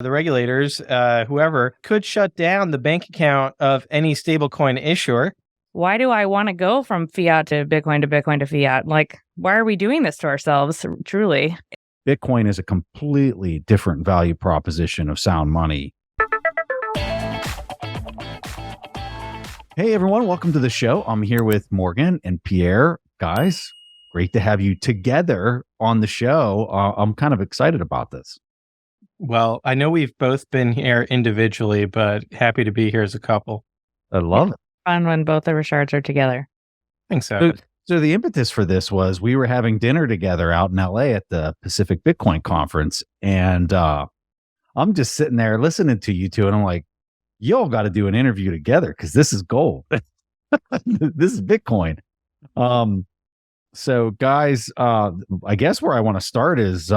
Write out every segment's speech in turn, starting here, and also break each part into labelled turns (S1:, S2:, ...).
S1: the regulators, whoever, could shut down the bank account of any stablecoin issuer.
S2: Why do I want to go from fiat to Bitcoin to Bitcoin to fiat? Like, why are we doing this to ourselves, truly?
S3: Bitcoin is a completely different value proposition of sound money. Hey, everyone. Welcome to the show. I'm here with Morgan and Pierre. Guys, great to have you together on the show. I'm kind of excited about this.
S1: Well, I know we've both been here individually, but happy to be here as a couple.
S3: I love it.
S2: Fun when both the Rochards are together.
S1: I think so.
S3: So the impetus for this was we were having dinner together out in LA at the Pacific Bitcoin Conference. And I'm just sitting there listening to you two. And I'm like, y'all got to do an interview together because this is gold. This is Bitcoin. So guys, I guess where I want to start is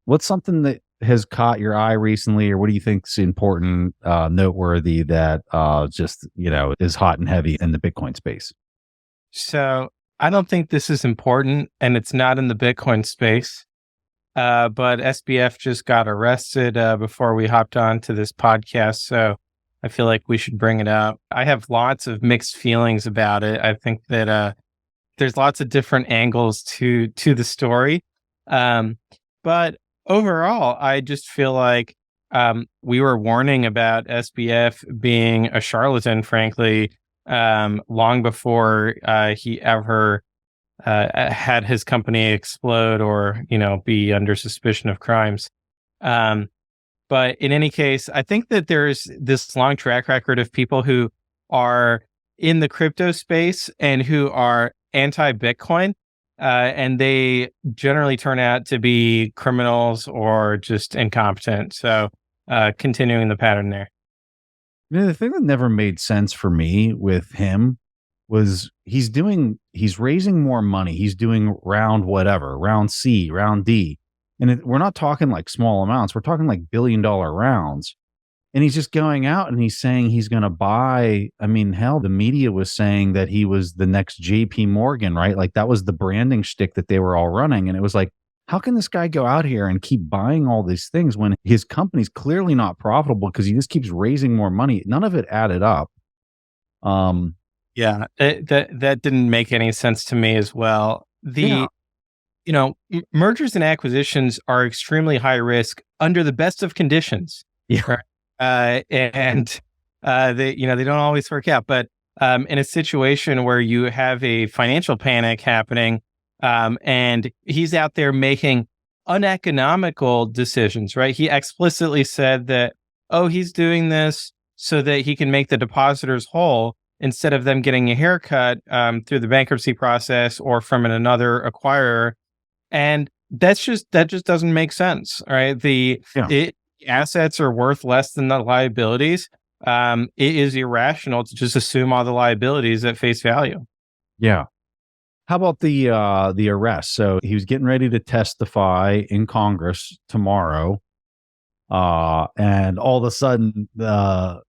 S3: what's something that has caught your eye recently, or what do you think is important, noteworthy that just, is hot and heavy in the Bitcoin space?
S1: So I don't think this is important, and it's not in the Bitcoin space. But SBF just got arrested before we hopped on to this podcast. So I feel like we should bring it up. I have lots of mixed feelings about it. I think that there's lots of different angles to the story. But overall, I just feel like we were warning about SBF being a charlatan, frankly, long before he ever had his company explode or, be under suspicion of crimes. But in any case, I think that there's this long track record of people who are in the crypto space and who are anti-Bitcoin. And they generally turn out to be criminals or just incompetent. So continuing the pattern there.
S3: The thing that never made sense for me with him was he's raising more money. He's doing round C, round D. And we're not talking like small amounts. We're talking like $1 billion rounds. And he's just going out and he's saying he's going to buy. I mean, hell, the media was saying that he was the next JP Morgan, right? Like that was the branding shtick that they were all running. And it was like, how can this guy go out here and keep buying all these things when his company's clearly not profitable because he just keeps raising more money? None of it added up.
S1: Yeah, that didn't make any sense to me as well. Mergers and acquisitions are extremely high risk under the best of conditions.
S3: Yeah.
S1: Right? They don't always work out, but in a situation where you have a financial panic happening, and he's out there making uneconomical decisions, right? He explicitly said that, he's doing this so that he can make the depositors whole instead of them getting a haircut through the bankruptcy process or from another acquirer. And that just doesn't make sense, right? Assets are worth less than the liabilities. It is irrational to just assume all the liabilities at face value.
S3: Yeah. How about the arrest? So he was getting ready to testify in Congress tomorrow. And all of a sudden, down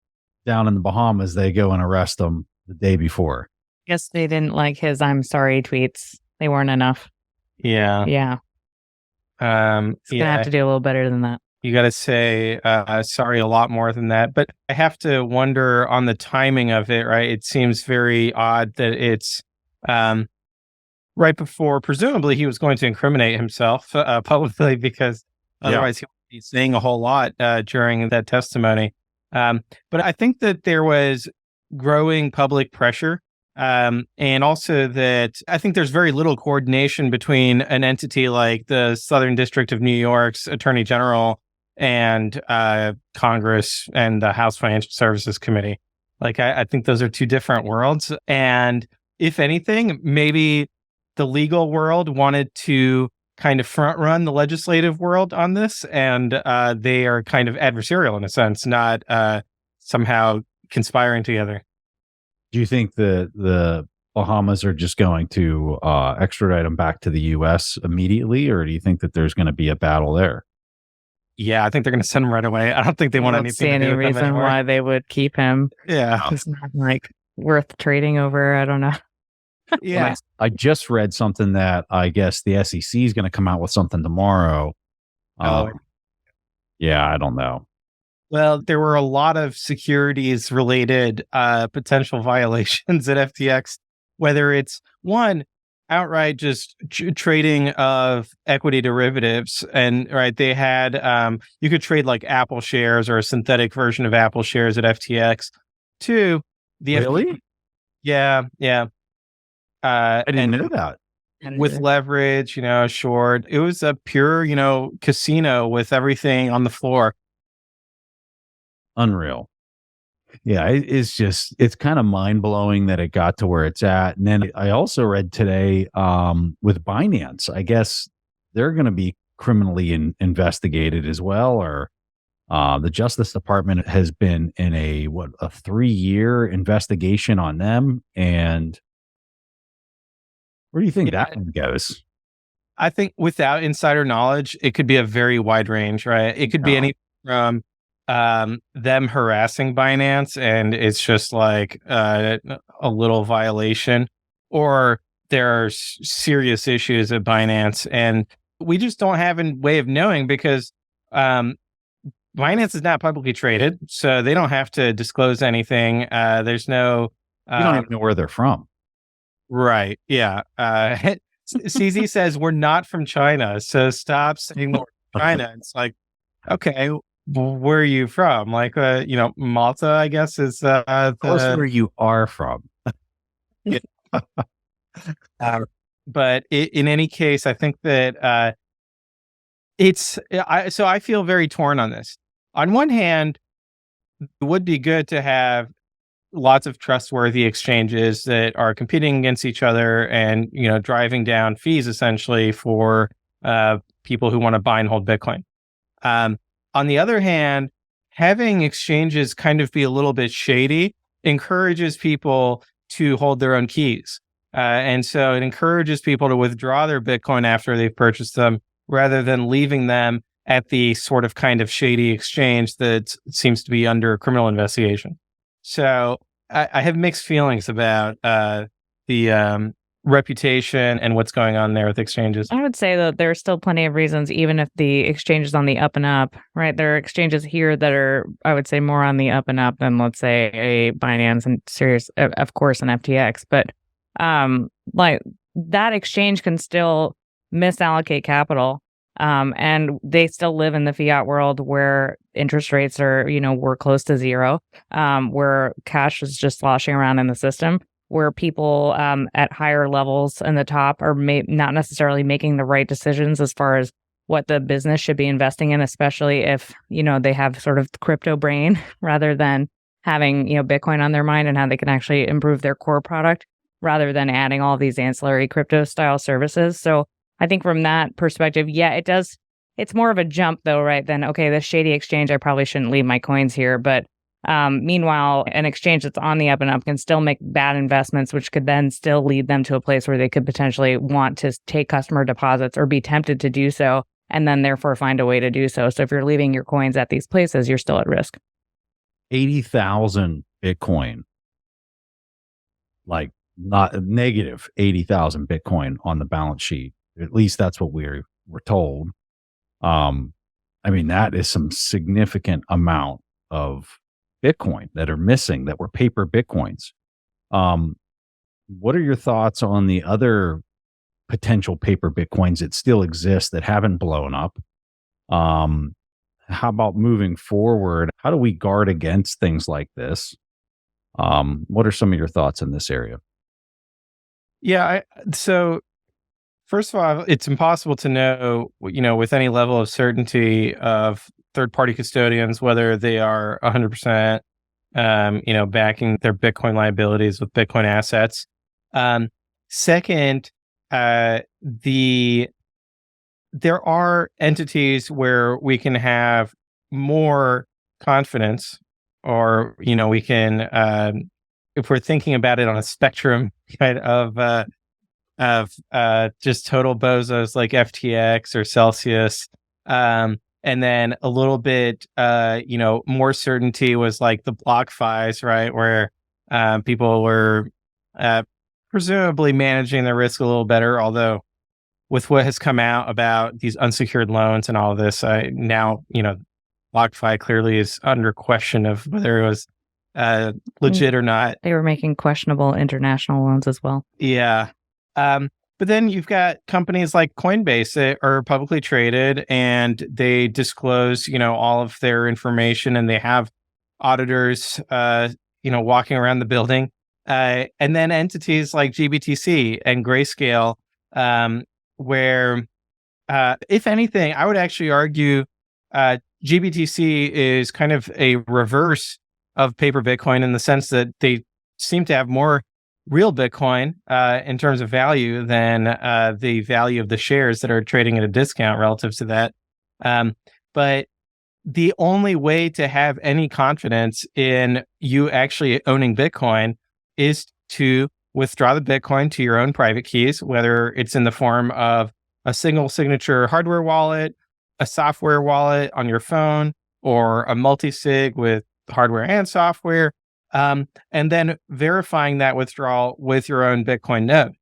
S3: in the Bahamas, they go and arrest him the day before.
S2: Guess they didn't like his "I'm sorry" tweets. They weren't enough.
S1: Yeah.
S2: Yeah. It's gonna have to do a little better than that.
S1: You got to say sorry a lot more than that. But I have to wonder on the timing of it, right? It seems very odd that it's right before, presumably, he was going to incriminate himself publicly because otherwise he would be saying a whole lot during that testimony. But I think that there was growing public pressure. And also that I think there's very little coordination between an entity like the Southern District of New York's Attorney General and Congress and the House Financial Services Committee. Like, I think those are two different worlds. And if anything, maybe the legal world wanted to kind of front run the legislative world on this. And they are kind of adversarial in a sense, not somehow conspiring together.
S3: Do you think the Bahamas are just going to extradite him back to the U.S. immediately, or do you think that there's going to be a battle there?
S1: Yeah, I think they're going to send him right away. I don't think they want anything to do with him
S2: reason
S1: anymore.
S2: why they would keep him.
S1: Yeah.
S2: It's not like worth trading over. I don't know.
S1: Yeah.
S3: I just read something that I guess the SEC is going to come out with something tomorrow. Yeah, I don't know.
S1: Well, there were a lot of securities related potential violations at FTX, whether it's one outright just trading of equity derivatives. And right, they had you could trade like Apple shares or a synthetic version of Apple shares at FTX. Two, the
S3: Really?
S1: yeah, yeah.
S3: I didn't
S1: And
S3: know that.
S1: with leverage, short. It was a pure, casino with everything on the floor.
S3: Unreal. Yeah, it's kind of mind blowing that it got to where it's at. And then I also read today with Binance, I guess they're going to be criminally investigated as well. Or the Justice Department has been in a 3-year investigation on them. And where do you think
S1: Yeah,
S3: that one goes?
S1: I think without insider knowledge, it could be a very wide range, right? It could be
S3: Yeah.
S1: anything from them harassing Binance, and it's just like a little violation, or there are serious issues at Binance, and we just don't have a way of knowing because Binance is not publicly traded, so they don't have to disclose anything. There's no
S3: You don't even know where they're from.
S1: right, yeah. CZ says we're not from China, so stop saying we're from China. It's like, okay, where are you from? Like, Malta, I guess is
S3: Tell us where you are from.
S1: Yeah. But in any case, I think that so I feel very torn on this. On one hand, it would be good to have lots of trustworthy exchanges that are competing against each other and, driving down fees essentially for people who want to buy and hold Bitcoin. On the other hand, having exchanges kind of be a little bit shady encourages people to hold their own keys. And so it encourages people to withdraw their Bitcoin after they've purchased them rather than leaving them at the sort of kind of shady exchange that seems to be under criminal investigation. So I have mixed feelings about the reputation and what's going on there with exchanges.
S2: I would say that there's still plenty of reasons, even if the exchange is on the up and up, right? There are exchanges here that are, I would say, more on the up and up than, let's say, a Binance and Sirius, of course, an FTX. But like that exchange can still misallocate capital. And they still live in the fiat world where interest rates are, we're close to zero, where cash is just sloshing around in the system, where people at higher levels in the top are not necessarily making the right decisions as far as what the business should be investing in, especially if, they have sort of crypto brain rather than having, Bitcoin on their mind and how they can actually improve their core product rather than adding all these ancillary crypto style services. So I think from that perspective, yeah, it does. It's more of a jump though, right? Than, okay, this shady exchange, I probably shouldn't leave my coins here. But meanwhile, an exchange that's on the up and up can still make bad investments, which could then still lead them to a place where they could potentially want to take customer deposits or be tempted to do so, and then therefore find a way to do so. So if you're leaving your coins at these places, you're still at risk.
S3: 80,000 Bitcoin, like not negative 80,000 Bitcoin on the balance sheet. At least that's what we're told. I mean, that is some significant amount of Bitcoin that are missing that were paper Bitcoins. What are your thoughts on the other potential paper Bitcoins that still exist that haven't blown up? How about moving forward? How do we guard against things like this? What are some of your thoughts in this area?
S1: Yeah, so first of all, it's impossible to know, with any level of certainty of third-party custodians, whether they are 100%, backing their Bitcoin liabilities with Bitcoin assets. Second, there are entities where we can have more confidence, or we can, if we're thinking about it on a spectrum kind of just total bozos like FTX or Celsius, and then a little bit more certainty was like the BlockFis, right, where people were presumably managing their risk a little better, although with what has come out about these unsecured loans and all of this, now BlockFi clearly is under question of whether it was legit or not.
S2: They were making questionable international loans as well.
S1: Yeah. But then you've got companies like Coinbase that are publicly traded and they disclose, all of their information, and they have auditors, walking around the building. And then entities like GBTC and Grayscale, where, if anything, I would actually argue GBTC is kind of a reverse of paper Bitcoin in the sense that they seem to have more real Bitcoin in terms of value than the value of the shares that are trading at a discount relative to that. But the only way to have any confidence in you actually owning Bitcoin is to withdraw the Bitcoin to your own private keys, whether it's in the form of a single signature hardware wallet, a software wallet on your phone, or a multi-sig with hardware and software, and then verifying that withdrawal with your own Bitcoin node.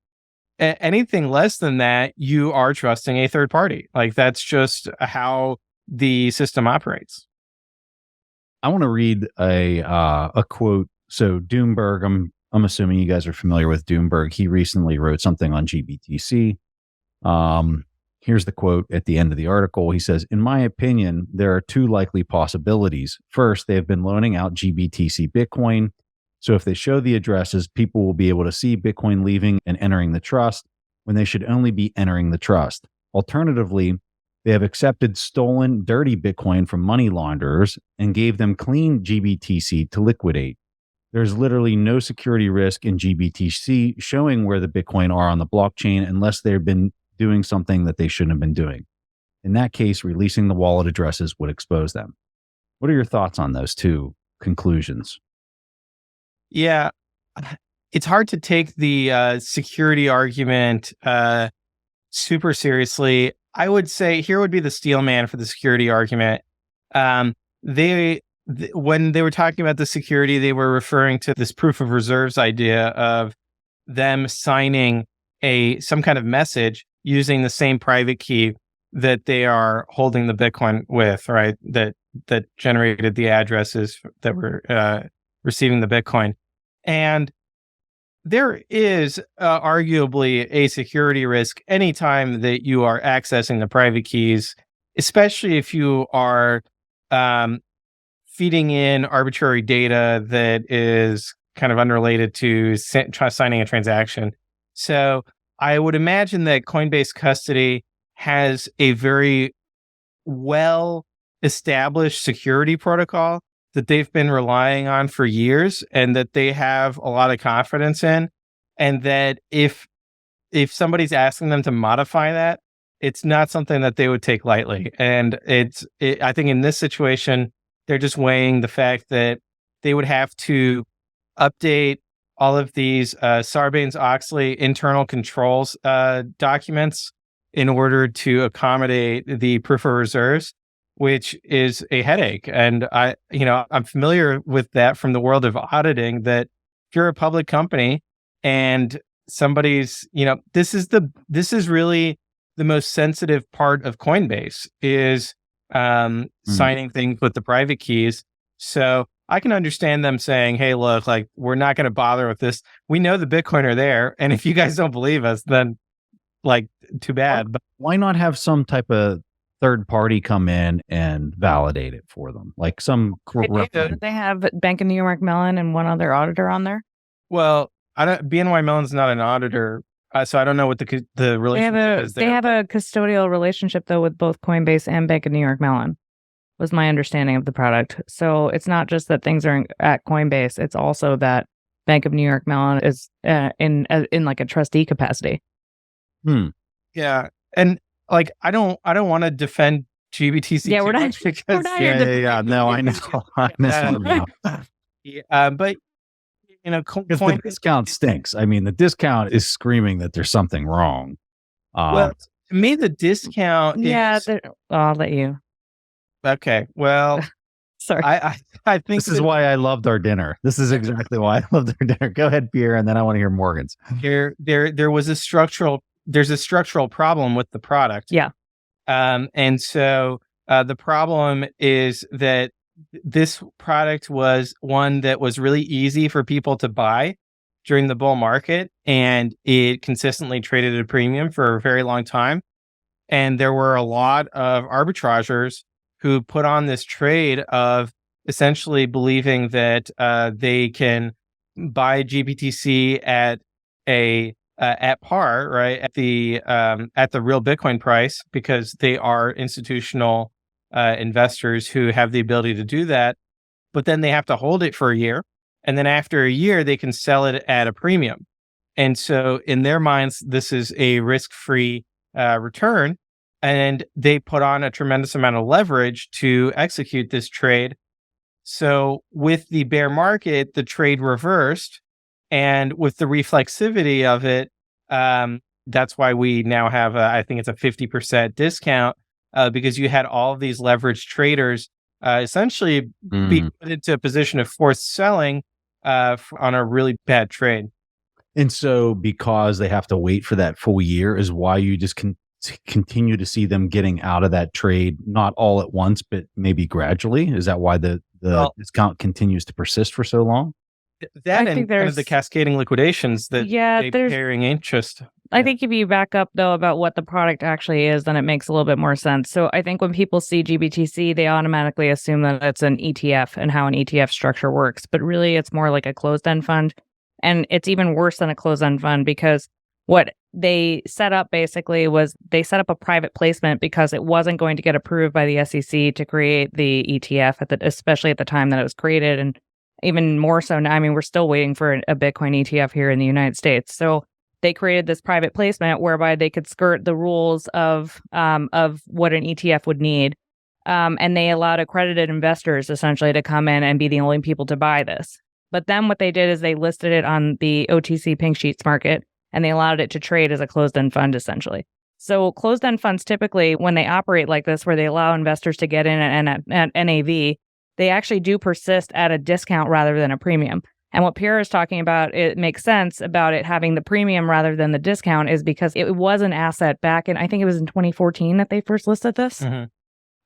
S1: Anything less than that, you are trusting a third party. Like, that's just how the system operates.
S3: I want to read a quote. So Doomberg, I'm assuming you guys are familiar with Doomberg. He recently wrote something on GBTC. Here's the quote at the end of the article. He says, "In my opinion, there are two likely possibilities. First, they have been loaning out GBTC Bitcoin. So if they show the addresses, people will be able to see Bitcoin leaving and entering the trust when they should only be entering the trust. Alternatively, they have accepted stolen, dirty Bitcoin from money launderers and gave them clean GBTC to liquidate. There's literally no security risk in GBTC showing where the Bitcoin are on the blockchain unless they've been doing something that they shouldn't have been doing. In that case, releasing the wallet addresses would expose them." What are your thoughts on those two conclusions?
S1: Yeah, it's hard to take the security argument super seriously. I would say here would be the steel man for the security argument. When they were talking about the security, they were referring to this proof of reserves idea of them signing some kind of message using the same private key that they are holding the Bitcoin with, right? That generated the addresses that were receiving the Bitcoin. And there is arguably a security risk anytime that you are accessing the private keys, especially if you are feeding in arbitrary data that is kind of unrelated to signing a transaction. So I would imagine that Coinbase Custody has a very well-established security protocol that they've been relying on for years and that they have a lot of confidence in. And that if somebody's asking them to modify that, it's not something that they would take lightly. And I think in this situation, they're just weighing the fact that they would have to update all of these Sarbanes-Oxley internal controls documents in order to accommodate the proof of reserves, which is a headache. And I'm familiar with that from the world of auditing, that if you're a public company and somebody's, this is really the most sensitive part of Coinbase is signing things with the private keys. So I can understand them saying, "Hey, look, like, we're not going to bother with this. We know the Bitcoin are there. And if you guys don't believe us, then like, too bad." But
S3: why not have some type of third party come in and validate it for them? Like some
S2: they have Bank of New York Mellon and one other auditor on there.
S1: Well, BNY Mellon's not an auditor, so I don't know what the relationship is there.
S2: They have a custodial relationship though with both Coinbase and Bank of New York Mellon, was my understanding of the product. So it's not just that things are at Coinbase; it's also that Bank of New York Mellon is in like a trustee capacity.
S1: Yeah, and like I don't want to defend GBTC.
S2: Yeah, we're not.
S1: Because,
S2: we're not here to
S3: yeah. No, I know.
S1: But
S3: the discount stinks. I mean, the discount is screaming that there's something wrong.
S1: Well, to me, the discount.
S2: I'll let you.
S1: Okay. Well,
S2: sorry.
S1: I think
S3: this is why I loved our dinner. This is exactly why I loved our dinner. Go ahead, Pierre, and then I want to hear Morgan's.
S1: There's a structural problem with the product.
S2: Yeah.
S1: And so The problem is that this product was one that was really easy for people to buy during the bull market, and it consistently traded at a premium for a very long time. And there were a lot of arbitrageurs who put on this trade of essentially believing that they can buy GBTC at par, right, at the real Bitcoin price, because they are institutional investors who have the ability to do that. But then they have to hold it for a year, and then after a year they can sell it at a premium. And so in their minds, this is a risk-free return, and they put on a tremendous amount of leverage to execute this trade. So with the bear market, the trade reversed, and with the reflexivity of it, that's why we now have, I think it's a 50% discount, because you had all of these leveraged traders essentially be put into a position of forced selling on a really bad trade.
S3: And so because they have to wait for that full year is why you just continue to see them getting out of that trade, not all at once, but maybe gradually. Is that why the discount continues to persist for so long?
S1: That and kind of the cascading liquidations that they're carrying interest.
S2: I think if you back up, though, about what the product actually is, then it makes a little bit more sense. So I think when people see GBTC, they automatically assume that it's an ETF and how an ETF structure works. But really, it's more like a closed-end fund. And it's even worse than a closed-end fund, because what they set up basically was they set up a private placement because it wasn't going to get approved by the SEC to create the ETF, especially at the time that it was created. And even more so now, I mean, we're still waiting for a Bitcoin ETF here in the United States. So they created this private placement whereby they could skirt the rules of what an ETF would need. And they allowed accredited investors essentially to come in and be the only people to buy this. But then what they did is they listed it on the OTC Pink Sheets market, and they allowed it to trade as a closed-end fund, essentially. So closed-end funds, typically, when they operate like this, where they allow investors to get in at NAV, they actually do persist at a discount rather than a premium. And what Pierre is talking about, it makes sense about it having the premium rather than the discount, is because it was an asset back in, I think it was in 2014 that they first listed this. Mm-hmm.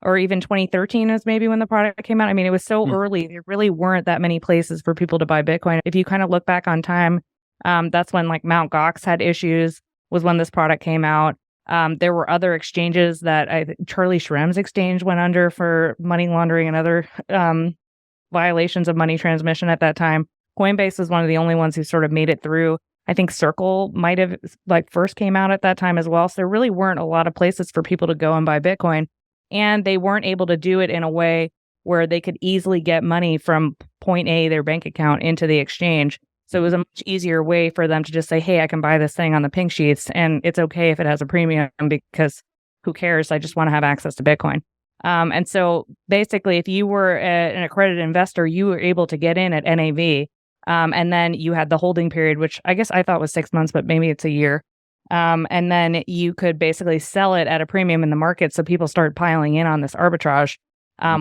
S2: Or even 2013 is maybe when the product came out. I mean, it was so early. There really weren't that many places for people to buy Bitcoin. If you kind of look back on time, that's when like Mt. Gox had issues, was when this product came out. There were other exchanges that Charlie Shrem's exchange went under for money laundering and other violations of money transmission at that time. Coinbase was one of the only ones who sort of made it through. I think Circle might have first came out at that time as well. So there really weren't a lot of places for people to go and buy Bitcoin. And they weren't able to do it in a way where they could easily get money from point A, their bank account, into the exchange. So it was a much easier way for them to just say, hey, I can buy this thing on the Pink Sheets, and it's okay if it has a premium, because who cares? I just want to have access to Bitcoin. And so basically, if you were an accredited investor, you were able to get in at NAV. And then you had the holding period, which I guess I thought was 6 months, but maybe it's a year. And then you could basically sell it at a premium in the market. So people started piling in on this arbitrage,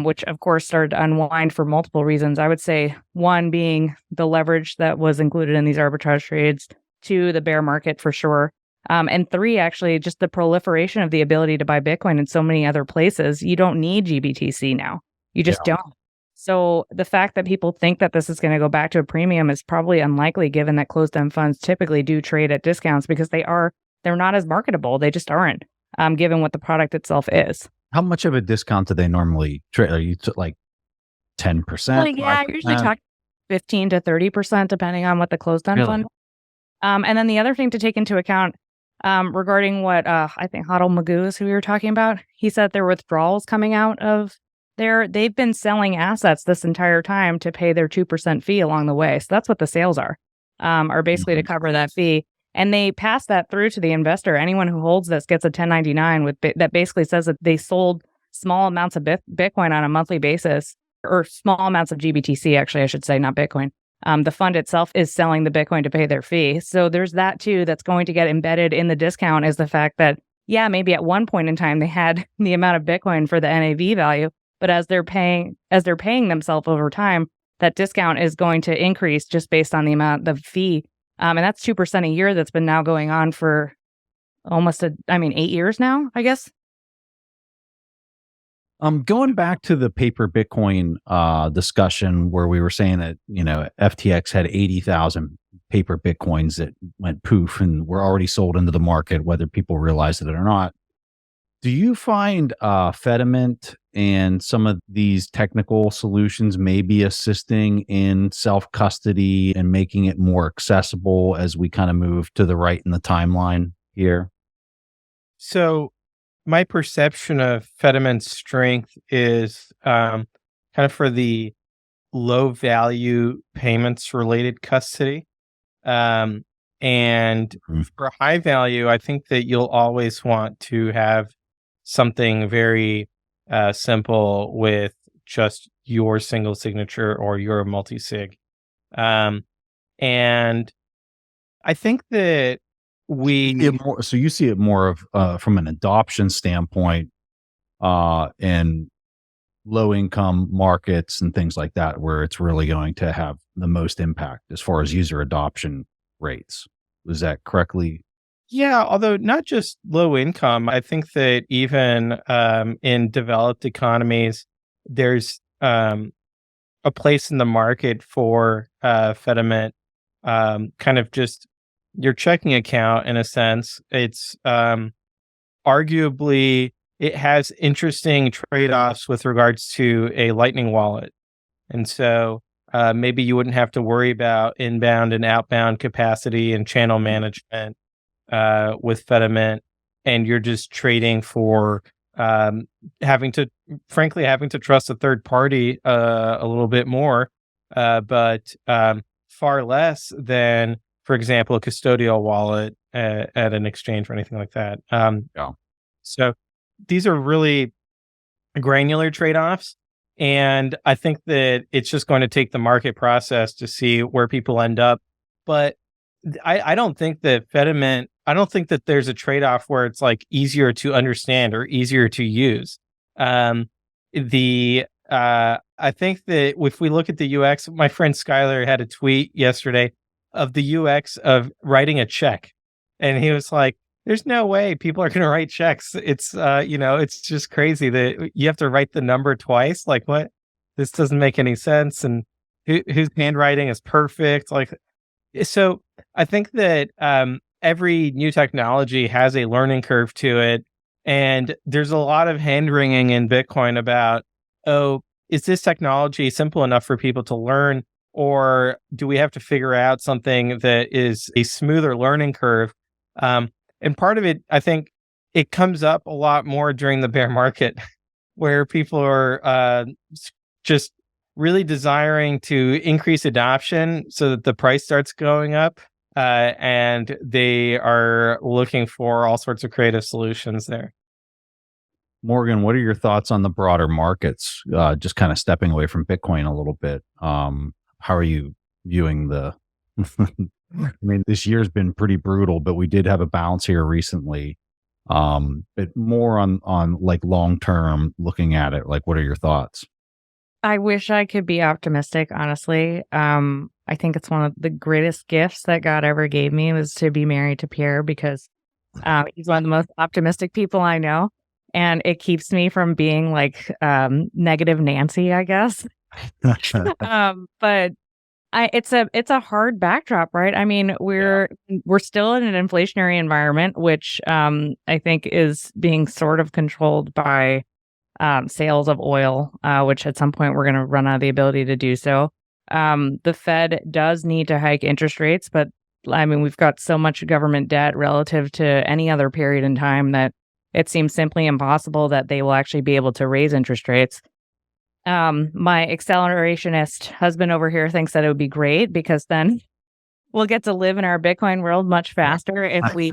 S2: which of course started to unwind for multiple reasons. I would say one being the leverage that was included in these arbitrage trades, two, the bear market for sure. And three, actually, just the proliferation of the ability to buy Bitcoin in so many other places. You don't need GBTC now. You just don't. So the fact that people think that this is going to go back to a premium is probably unlikely, given that closed-end funds typically do trade at discounts, because they're not as marketable. They just aren't, given what the product itself is.
S3: How much of a discount do they normally trade? Are you like 10%?
S2: Well, yeah, I usually talk 15 to 30%, depending on what the closed-end fund. And then the other thing to take into account regarding what I think Hodl Magoo is who we were talking about, he said there were withdrawals coming out of they've been selling assets this entire time to pay their 2% fee along the way. So that's what the sales are basically to cover that fee. And they pass that through to the investor. Anyone who holds this gets a 1099 that basically says that they sold small amounts of Bitcoin on a monthly basis, or small amounts of GBTC, actually, I should say, not Bitcoin. The fund itself is selling the Bitcoin to pay their fee. So there's that too that's going to get embedded in the discount, is the fact that, yeah, maybe at one point in time they had the amount of Bitcoin for the NAV value, but as they're paying themselves over time, that discount is going to increase just based on the amount of fee. And that's 2% a year that's been now going on for almost 8 years now, I guess.
S3: Going back to the paper Bitcoin discussion where we were saying that, FTX had 80,000 paper Bitcoins that went poof and were already sold into the market, whether people realized it or not. Do you find Fediment and some of these technical solutions may be assisting in self-custody and making it more accessible as we kind of move to the right in the timeline here?
S1: So my perception of Fediment's strength is kind of for the low value payments related custody. And for high value, I think that you'll always want to have something very simple with just your single signature or your multi-sig. And I think that
S3: so you see it more of from an adoption standpoint in low income markets and things like that, where it's really going to have the most impact as far as user adoption rates. Was that correctly?
S1: Yeah, although not just low income, I think that even in developed economies, there's a place in the market for Fediment, kind of just your checking account in a sense. It's arguably, it has interesting trade-offs with regards to a Lightning wallet. And so maybe you wouldn't have to worry about inbound and outbound capacity and channel management with Fediment, and you're just trading for having to trust a third party a little bit more, but far less than, for example, a custodial wallet at an exchange or anything like that. So these are really granular trade-offs, and I think that it's just going to take the market process to see where people end up. But I don't think that Fediment, I don't think that there's a trade-off where it's like easier to understand or easier to use. I think that if we look at the UX, my friend Skylar had a tweet yesterday of the UX of writing a check. And he was like, there's no way people are going to write checks. It's, it's just crazy that you have to write the number twice. Like, what? This doesn't make any sense. And whose handwriting is perfect? Like, so I think that every new technology has a learning curve to it. And there's a lot of hand-wringing in Bitcoin about, is this technology simple enough for people to learn? Or do we have to figure out something that is a smoother learning curve? And part of it, I think it comes up a lot more during the bear market where people are just really desiring to increase adoption so that the price starts going up. And they are looking for all sorts of creative solutions there.
S3: Morgan, what are your thoughts on the broader markets? Just kind of stepping away from Bitcoin a little bit. How are you viewing the? I mean, this year's been pretty brutal, but we did have a bounce here recently. But more on like long term, looking at it, like what are your thoughts?
S2: I wish I could be optimistic, honestly. I think it's one of the greatest gifts that God ever gave me was to be married to Pierre, because he's one of the most optimistic people I know. And it keeps me from being like negative Nancy, I guess. But it's a hard backdrop, right? I mean, we're still in an inflationary environment, which I think is being sort of controlled by sales of oil, which at some point we're going to run out of the ability to do so. The Fed does need to hike interest rates, but I mean, we've got so much government debt relative to any other period in time that it seems simply impossible that they will actually be able to raise interest rates. My accelerationist husband over here thinks that it would be great because then we'll get to live in our Bitcoin world much faster if we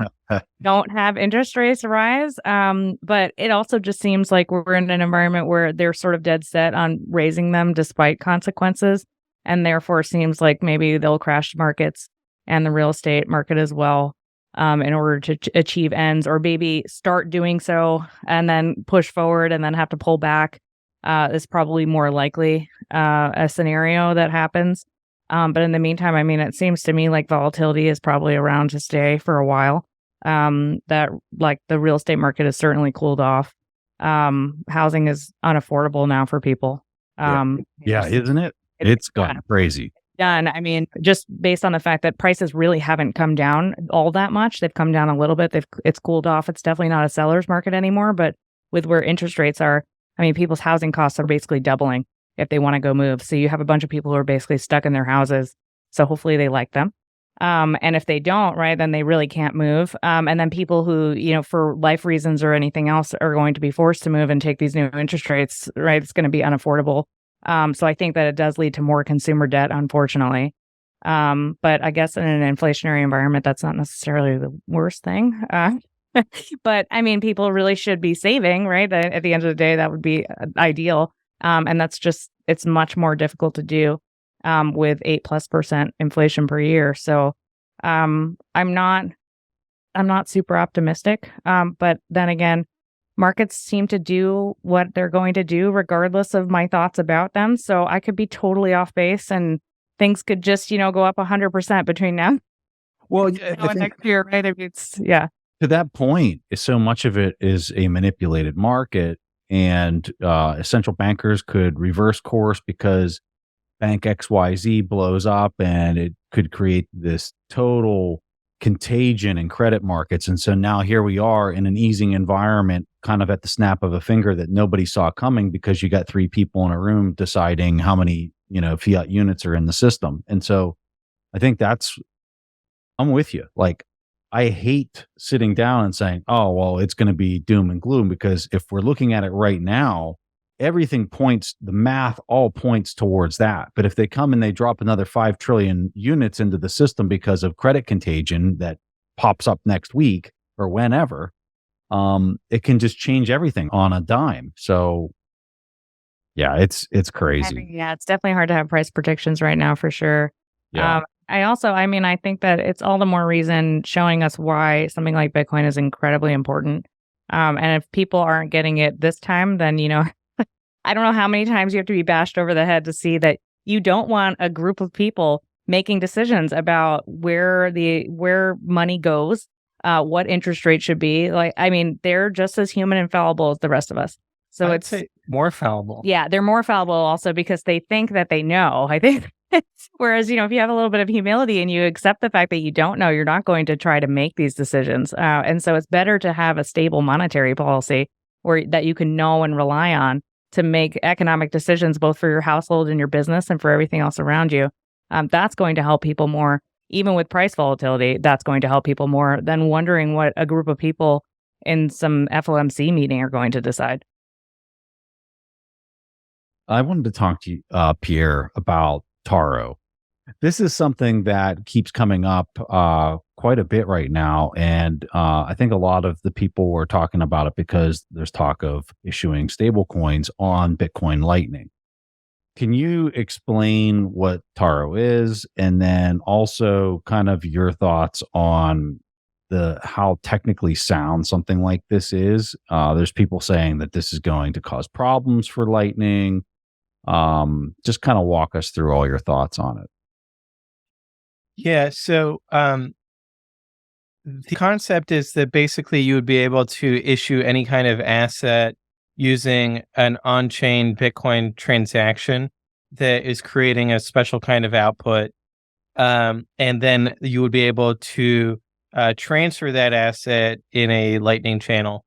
S2: don't have interest rates rise. But it also just seems like we're in an environment where they're sort of dead set on raising them despite consequences. And therefore seems like maybe they'll crash markets and the real estate market as well in order to achieve ends, or maybe start doing so and then push forward and then have to pull back. Is probably more likely a scenario that happens. But in the meantime, I mean, it seems to me like volatility is probably around to stay for a while. That like the real estate market has certainly cooled off. Housing is unaffordable now for people.
S3: Yeah, isn't it? It's gotten crazy.
S2: Done. I mean, just based on the fact that prices really haven't come down all that much. They've come down a little bit. It's cooled off. It's definitely not a seller's market anymore. But with where interest rates are, I mean, people's housing costs are basically doubling if they want to go move. So you have a bunch of people who are basically stuck in their houses. So hopefully they like them. And if they don't, right, then they really can't move. And then people who, for life reasons or anything else are going to be forced to move and take these new interest rates, right? It's going to be unaffordable. So I think that it does lead to more consumer debt, unfortunately. But I guess in an inflationary environment, that's not necessarily the worst thing. But I mean, people really should be saving, right? At the end of the day, that would be ideal. And that's just, it's much more difficult to do with 8+% inflation per year. So I'm not super optimistic. But then again, markets seem to do what they're going to do regardless of my thoughts about them. So I could be totally off base and things could just, go up 100% between now and next year, right? I mean,
S3: to that point, so much of it is a manipulated market, and central bankers could reverse course because Bank XYZ blows up, and it could create this total contagion in credit markets. And so now here we are in an easing environment, kind of at the snap of a finger that nobody saw coming, because you got 3 people in a room deciding how many, fiat units are in the system. And so I think I'm with you. Like, I hate sitting down and saying, oh, well, it's going to be doom and gloom, because if we're looking at it right now, everything the math all points towards that. But if they come and they drop another 5 trillion units into the system because of credit contagion that pops up next week or whenever, it can just change everything on a dime. So yeah, it's crazy.
S2: It's definitely hard to have price predictions right now for sure.
S3: Yeah.
S2: I think that it's all the more reason showing us why something like Bitcoin is incredibly important. And if people aren't getting it this time, then, I don't know how many times you have to be bashed over the head to see that you don't want a group of people making decisions about where money goes, what interest rate should be. Like, I mean, they're just as human and fallible as the rest of us. So
S1: I'd say more fallible.
S2: Yeah, they're more fallible also because they think that they know, I think. Whereas, if you have a little bit of humility and you accept the fact that you don't know, you're not going to try to make these decisions. And so it's better to have a stable monetary policy that you can know and rely on to make economic decisions, both for your household and your business and for everything else around you. That's going to help people more, even with price volatility. That's going to help people more than wondering what a group of people in some FOMC meeting are going to decide.
S3: I wanted to talk to you, Pierre, about Taro. This is something that keeps coming up quite a bit right now. And I think a lot of the people were talking about it because there's talk of issuing stable coins on Bitcoin Lightning. Can you explain what Taro is, and then also kind of your thoughts on how technically sound something like this is? There's people saying that this is going to cause problems for Lightning. Just kind of walk us through all your thoughts on it.
S1: Yeah. So the concept is that basically you would be able to issue any kind of asset using an on-chain Bitcoin transaction that is creating a special kind of output. And then you would be able to transfer that asset in a Lightning channel.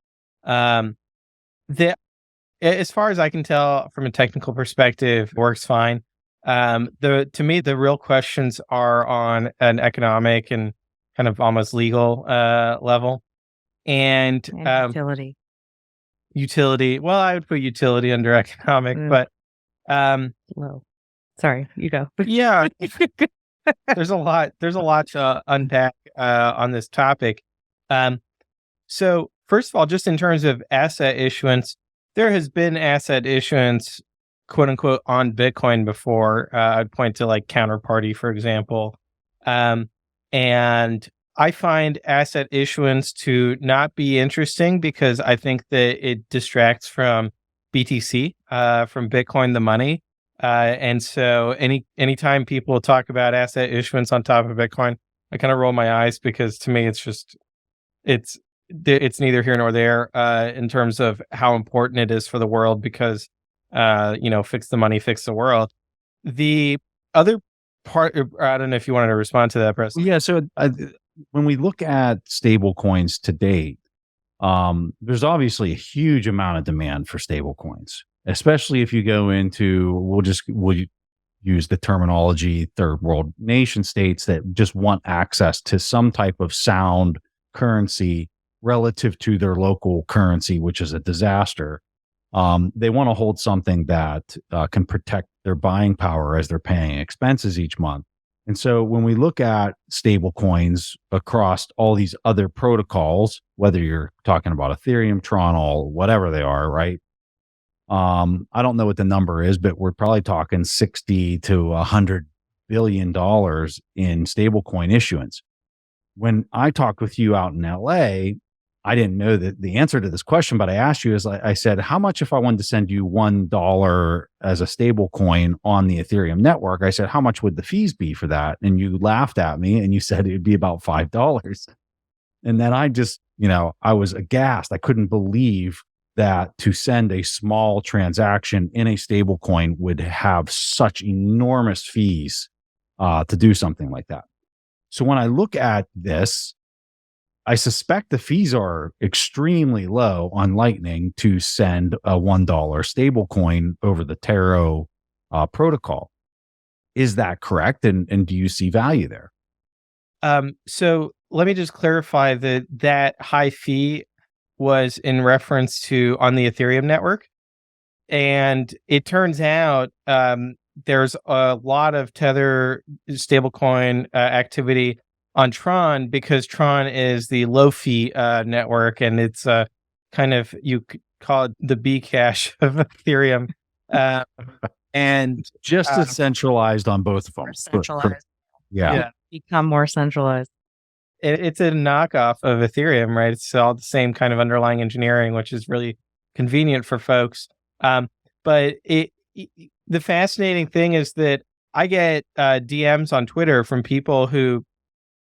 S1: As far as I can tell from a technical perspective, it works fine. To me, the real questions are on an economic and kind of almost legal level. And
S2: utility.
S1: Utility. Well, I would put utility under economic, but
S2: well, sorry, you go.
S1: Yeah. There's a lot to unpack on this topic. So first of all, just in terms of asset issuance, there has been asset issuance, quote unquote, on Bitcoin before. I'd point to like Counterparty, for example. And I find asset issuance to not be interesting because I think that it distracts from BTC, from Bitcoin, the money. And so anytime people talk about asset issuance on top of Bitcoin, I kind of roll my eyes because to me, it's it's neither here nor there in terms of how important it is for the world because, fix the money, fix the world. The other part, I don't know if you wanted to respond to that, Preston.
S3: Yeah. So when we look at stable coins to date, there's obviously a huge amount of demand for stable coins, especially if you go into, we'll use the terminology, third world nation states that just want access to some type of sound currency relative to their local currency, which is a disaster. They want to hold something that can protect their buying power as they're paying expenses each month. And so when we look at stable coins across all these other protocols, whether you're talking about Ethereum, Tron, whatever they are, right? I don't know what the number is, but we're probably talking 60 to $100 billion in stablecoin issuance. When I talked with you out in LA, I didn't know the answer to this question, but I asked you, I said, how much if I wanted to send you $1 as a stable coin on the Ethereum network? I said, how much would the fees be for that? And you laughed at me and you said it'd be about $5. And then I just, I was aghast. I couldn't believe that to send a small transaction in a stable coin would have such enormous fees to do something like that. So when I look at this, I suspect the fees are extremely low on Lightning to send a $1 stable coin over the Taro protocol. Is that correct? And do you see value there?
S1: So let me just clarify that high fee was in reference to on the Ethereum network. And it turns out there's a lot of Tether stablecoin activity on Tron because Tron is the low fee network, and it's kind of, you could call it the Bcash of Ethereum, and
S3: just as centralized on both of them.
S2: Centralized.
S3: Yeah,
S2: become more centralized.
S1: It's a knockoff of Ethereum, right? It's all the same kind of underlying engineering, which is really convenient for folks. But the fascinating thing is that I get DMs on Twitter from people who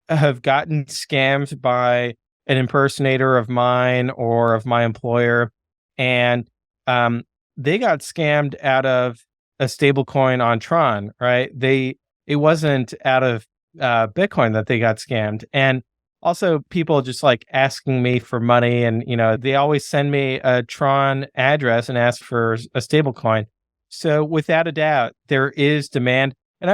S1: have gotten scammed by an impersonator of mine or of my employer, and they got scammed out of a stable coin on Tron, right? It wasn't out of Bitcoin that they got scammed. And also people just like asking me for money, and they always send me a Tron address and ask for a stable coin. So without a doubt, there is demand. And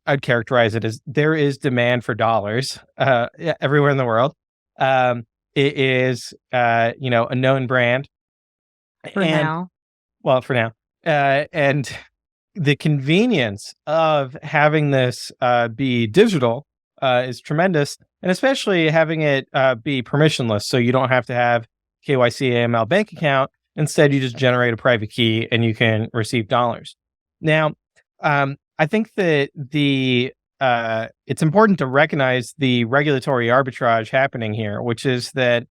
S1: I'd characterize it as there is demand for dollars everywhere in the world. It is, a known brand.
S2: For now.
S1: Well, for now. And the convenience of having this be digital is tremendous. And especially having it be permissionless. So you don't have to have KYC AML bank account. Instead, you just generate a private key and you can receive dollars. Now, I think that it's important to recognize the regulatory arbitrage happening here, which is that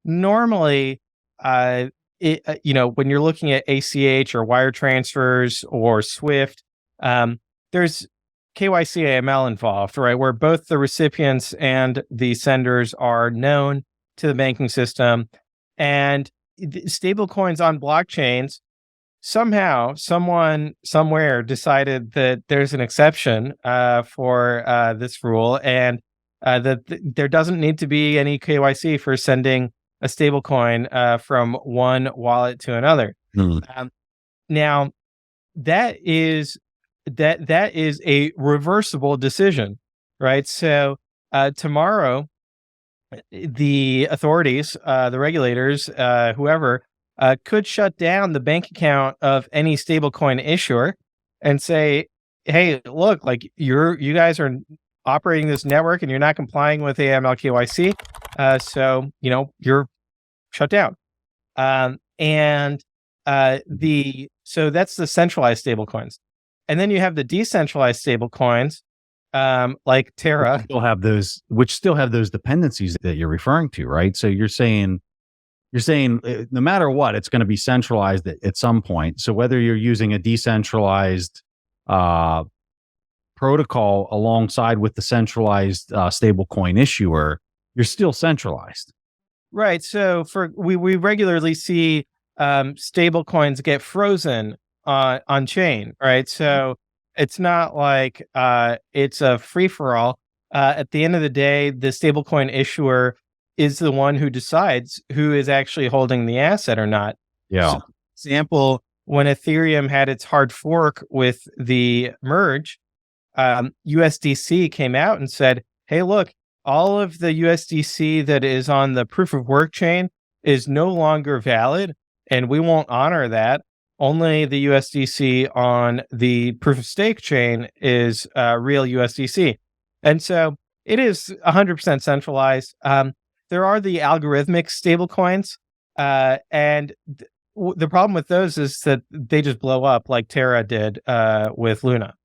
S1: normally, when you're looking at ACH or wire transfers or SWIFT, there's KYC AML involved, right? Where both the recipients and the senders are known to the banking system, and stable coins on blockchains. Somehow, someone somewhere decided that there's an exception for this rule, and that there doesn't need to be any KYC for sending a stablecoin from one wallet to another. Now, that is a reversible decision, right? So tomorrow, the authorities, the regulators, whoever, could shut down the bank account of any stablecoin issuer and say, hey, look, like you guys are operating this network and you're not complying with AML KYC. So, you're shut down. So that's the centralized stablecoins. And then you have the decentralized stablecoins, like Taro.
S3: Which still have those dependencies that you're referring to, right? So you're saying no matter what, it's going to be centralized at some point. So whether you're using a decentralized protocol alongside with the centralized stablecoin issuer, you're still centralized.
S1: Right. So we regularly see stable coins get frozen on chain, right? So it's not like it's a free for all. At the end of the day, the stablecoin issuer is the one who decides who is actually holding the asset or not.
S3: Yeah.
S1: So, for example, when Ethereum had its hard fork with the merge, USDC came out and said, hey, look, all of the USDC that is on the proof of work chain is no longer valid, and we won't honor that. Only the USDC on the proof of stake chain is real USDC. And so it is 100% centralized. There are the algorithmic stablecoins, and the problem with those is that they just blow up like Terra did with Luna.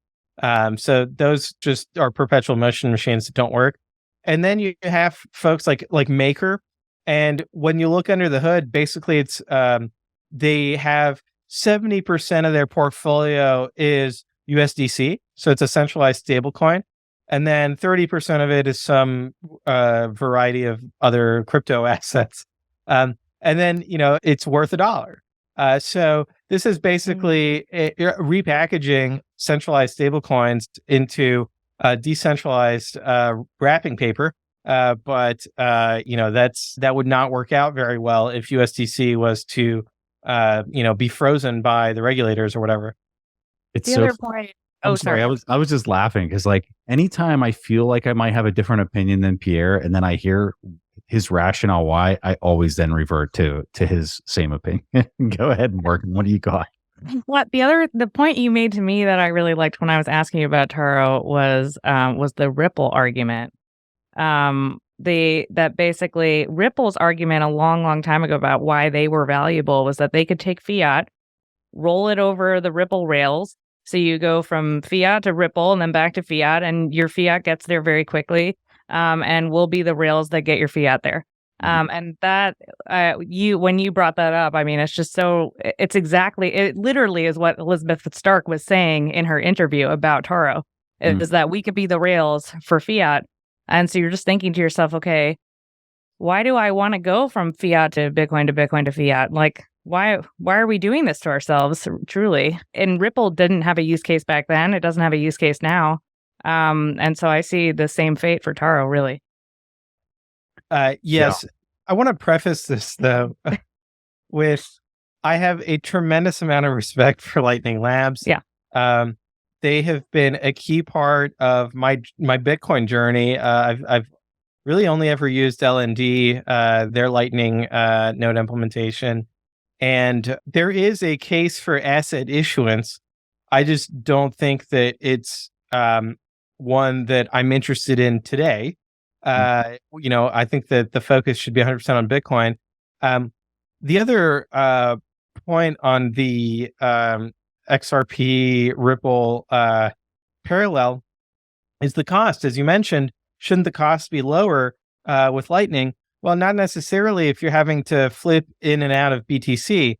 S1: So those just are perpetual motion machines that don't work. And then you have folks like Maker, and when you look under the hood, basically it's they have 70% of their portfolio is USDC, so it's a centralized stablecoin, and then 30% of it is some variety of other crypto assets, and then it's worth $1. So this is basically repackaging centralized stablecoins into decentralized wrapping paper. But that would not work out very well if USDC was to be frozen by the regulators or whatever.
S3: It's
S2: the
S3: so
S2: other point.
S3: I'm sorry. I was just laughing because like anytime I feel like I might have a different opinion than Pierre, and then I hear his rationale why, I always then revert to his same opinion. Go ahead, Morgan. What do you got?
S2: The point you made to me that I really liked when I was asking you about Taro was the Ripple argument. That basically Ripple's argument a long time ago about why they were valuable was that they could take fiat, roll it over the Ripple rails. So you go from fiat to Ripple and then back to fiat, and your fiat gets there very quickly. And will be the rails that get your fiat there. And that when you brought that up, I mean, it literally is what Elizabeth Stark was saying in her interview about Taro, is that we could be the rails for fiat. And so you're just thinking to yourself, okay, why do I want to go from fiat to Bitcoin to Bitcoin to fiat? Like, why are we doing this to ourselves, truly? And Ripple didn't have a use case back then. It doesn't have a use case now. And so I see the same fate for Taro, really.
S1: Yes. Yeah. I want to preface this, though, with I have a tremendous amount of respect for Lightning Labs.
S2: Yeah.
S1: They have been a key part of my Bitcoin journey. I've really only ever used LND, their Lightning node implementation. And there is a case for asset issuance. I just don't think that it's one that I'm interested in today. I think that the focus should be 100% on Bitcoin. The other point on the XRP Ripple parallel is the cost. As you mentioned, shouldn't the cost be lower with Lightning? Well, not necessarily if you're having to flip in and out of BTC.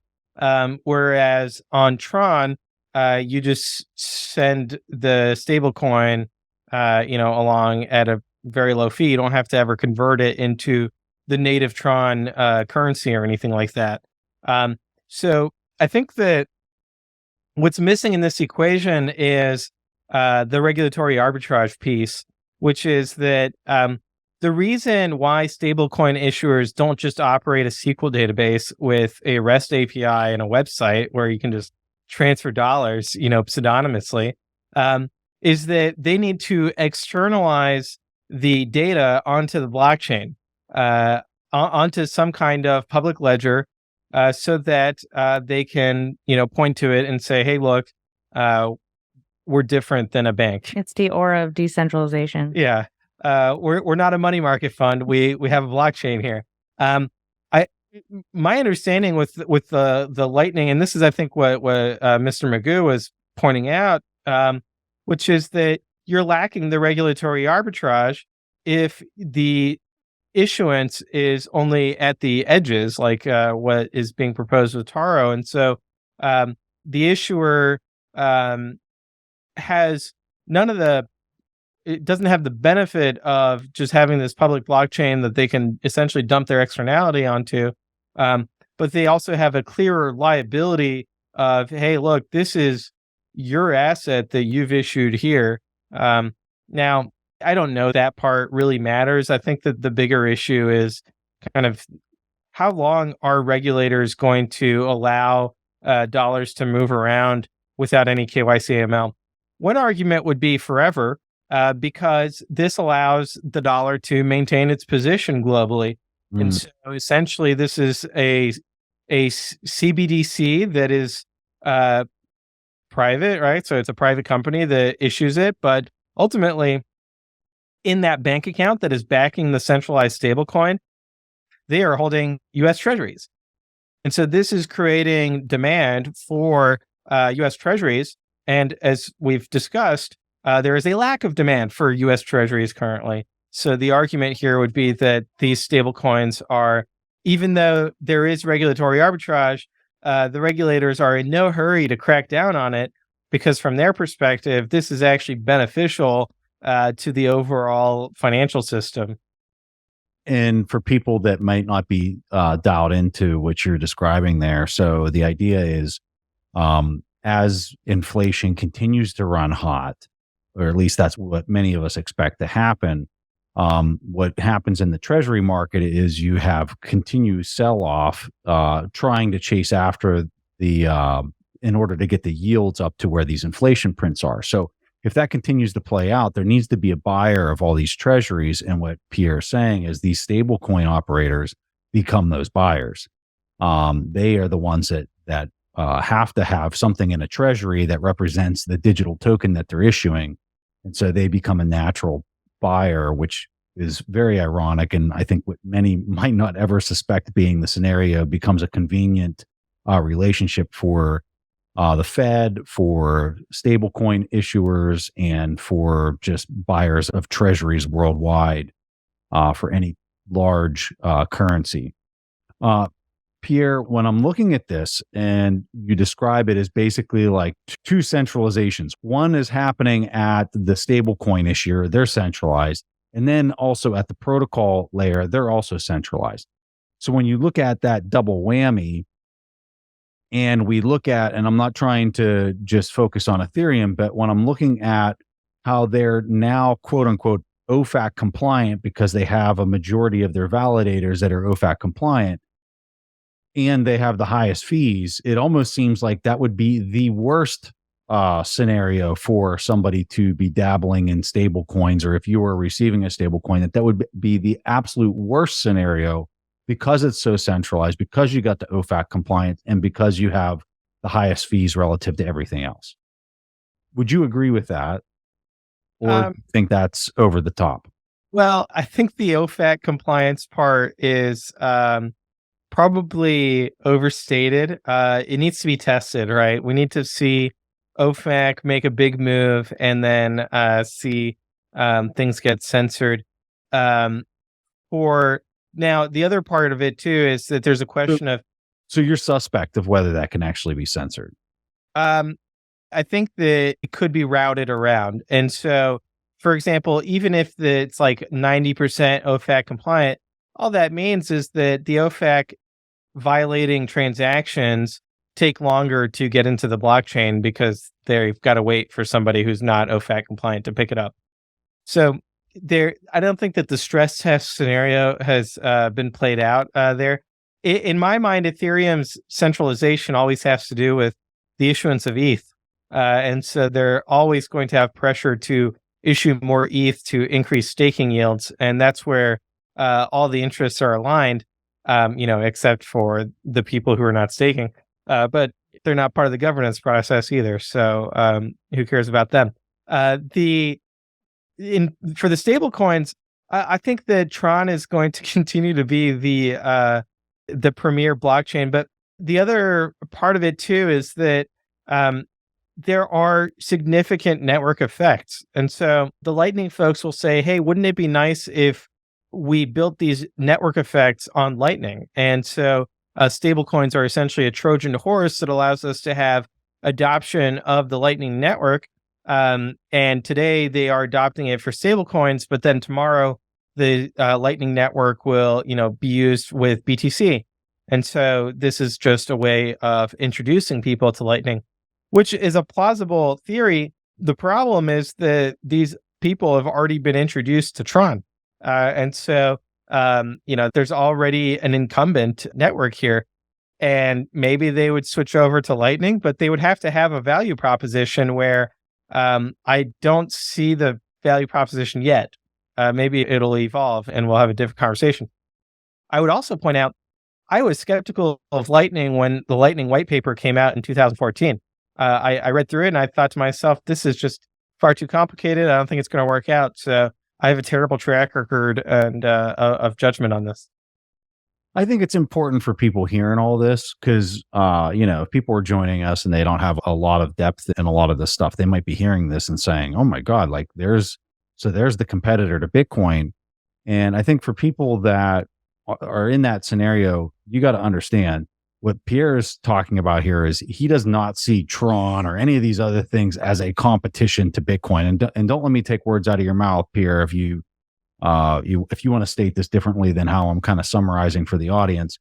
S1: Whereas on Tron, you just send the stablecoin, along at a very low fee. You don't have to ever convert it into the native Tron currency or anything like that. So I think that what's missing in this equation is the regulatory arbitrage piece, which is that the reason why stablecoin issuers don't just operate a SQL database with a REST API and a website where you can just transfer dollars, pseudonymously, is that they need to externalize the data onto the blockchain, onto some kind of public ledger, so that they can, point to it and say, hey, look, we're different than a bank.
S2: It's the aura of decentralization.
S1: Yeah. We're not a money market fund. We have a blockchain here. My understanding with the Lightning, and this is I think what Mr. Magoo was pointing out, which is that you're lacking the regulatory arbitrage if the issuance is only at the edges, like what is being proposed with Taro, and so the issuer has none of the it doesn't have the benefit of just having this public blockchain that they can essentially dump their externality onto. But they also have a clearer liability of, hey, look, this is your asset that you've issued here. Now, I don't know that part really matters. I think that the bigger issue is kind of how long are regulators going to allow dollars to move around without any KYC AML? One argument would be forever, because this allows the dollar to maintain its position globally. And so essentially, this is a CBDC that is private, right? So it's a private company that issues it, but ultimately, in that bank account that is backing the centralized stablecoin, they are holding U.S. Treasuries. And so this is creating demand for U.S. Treasuries. And as we've discussed, there is a lack of demand for U.S. Treasuries currently. So the argument here would be that these stablecoins are, even though there is regulatory arbitrage, the regulators are in no hurry to crack down on it, because from their perspective, this is actually beneficial to the overall financial system.
S3: And for people that might not be dialed into what you're describing there, so the idea is as inflation continues to run hot, or at least that's what many of us expect to happen, what happens in the treasury market is you have continued sell-off trying to chase after the in order to get the yields up to where these inflation prints are. So if that continues to play out, there needs to be a buyer of all these treasuries. And what Pierre is saying is these stablecoin operators become those buyers. They are the ones that have to have something in a treasury that represents the digital token that they're issuing. And so they become a natural buyer, which is very ironic. And I think what many might not ever suspect being the scenario becomes a convenient relationship for the Fed, for stablecoin issuers, and for just buyers of treasuries worldwide for any large currency. Pierre, when I'm looking at this and you describe it as basically like two centralizations, one is happening at the stablecoin issuer, they're centralized, and then also at the protocol layer, they're also centralized. So when you look at that double whammy, and we look at, and I'm not trying to just focus on Ethereum, but when I'm looking at how they're now, quote unquote, OFAC compliant because they have a majority of their validators that are OFAC compliant, and they have the highest fees, it almost seems like that would be the worst scenario for somebody to be dabbling in stable coins, or if you were receiving a stable coin, that would be the absolute worst scenario, because it's so centralized, because you got the OFAC compliance, and because you have the highest fees relative to everything else. Would you agree with that? Or think that's over the top?
S1: Well, I think the OFAC compliance part is probably overstated. It needs to be tested, right? We need to see OFAC make a big move and then see things get censored. Now, the other part of it, too, is that there's a question of...
S3: So you're suspect of whether that can actually be censored?
S1: I think that it could be routed around. And so, for example, even if it's like 90% OFAC compliant, all that means is that the OFAC violating transactions take longer to get into the blockchain because they've got to wait for somebody who's not OFAC compliant to pick it up. So I don't think that the stress test scenario has been played out there. In my mind, Ethereum's centralization always has to do with the issuance of ETH. And so they're always going to have pressure to issue more ETH to increase staking yields. And that's where all the interests are aligned, except for the people who are not staking. But they're not part of the governance process either. So who cares about them? For the stable coins, I think that Tron is going to continue to be the premier blockchain. But the other part of it too is that there are significant network effects. And so the Lightning folks will say, hey, wouldn't it be nice if we built these network effects on Lightning? And so stable coins are essentially a Trojan horse that allows us to have adoption of the Lightning network. And today they are adopting it for stablecoins, but then tomorrow the Lightning Network will, be used with BTC. And so this is just a way of introducing people to Lightning, which is a plausible theory. The problem is that these people have already been introduced to Tron. And so, there's already an incumbent network here. And maybe they would switch over to Lightning, but they would have to have a value proposition where I don't see the value proposition yet. Maybe it'll evolve and we'll have a different conversation. I would also point out, I was skeptical of Lightning when the Lightning white paper came out in 2014. I read through it and I thought to myself, this is just far too complicated. I don't think it's going to work out. So I have a terrible track record and of judgment on this.
S3: I think it's important for people hearing all this because, if people are joining us and they don't have a lot of depth in a lot of this stuff, they might be hearing this and saying, oh my God, like there's the competitor to Bitcoin. And I think for people that are in that scenario, you got to understand what Pierre's talking about here is he does not see Tron or any of these other things as a competition to Bitcoin. And don't let me take words out of your mouth, Pierre, if you want to state this differently than how I'm kind of summarizing for the audience.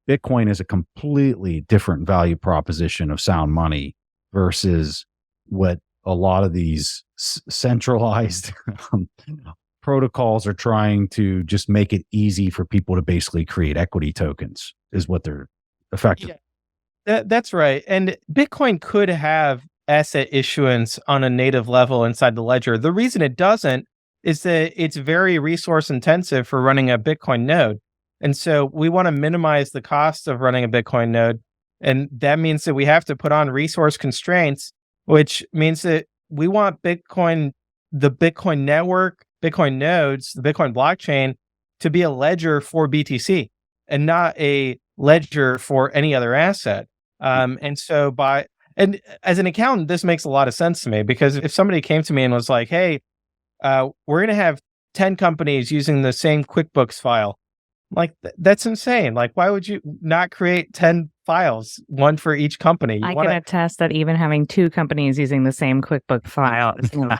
S3: Bitcoin is a completely different value proposition of sound money versus what a lot of these centralized protocols are trying to just make it easy for people to basically create equity tokens is what they're effective.
S1: Yeah, that's right. And Bitcoin could have asset issuance on a native level inside the ledger. The reason it doesn't is that it's very resource intensive for running a Bitcoin node. And so we want to minimize the cost of running a Bitcoin node. And that means that we have to put on resource constraints, which means that we want the Bitcoin network, Bitcoin nodes, the Bitcoin blockchain to be a ledger for BTC and not a ledger for any other asset. And as an accountant, this makes a lot of sense to me because if somebody came to me and was like, hey, we're going to have 10 companies using the same QuickBooks file. Like, that's insane. Like, why would you not create 10 files, one for each company?
S2: I can attest that even having 2 companies using the same QuickBook file is good.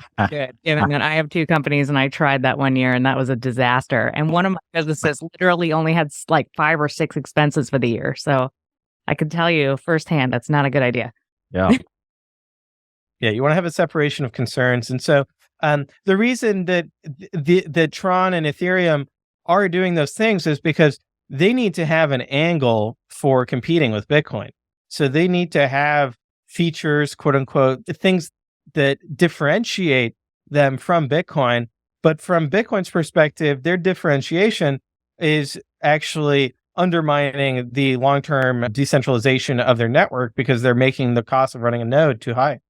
S2: And I have 2 companies and I tried that one year and that was a disaster. And one of my businesses literally only had like 5 or 6 expenses for the year. So I can tell you firsthand, that's not a good idea.
S3: Yeah.
S1: Yeah, you want to have a separation of concerns. And so the reason that the Tron and Ethereum are doing those things is because they need to have an angle for competing with Bitcoin. So they need to have features, quote unquote, things that differentiate them from Bitcoin. But from Bitcoin's perspective, their differentiation is actually undermining the long-term decentralization of their network because they're making the cost of running a node too high.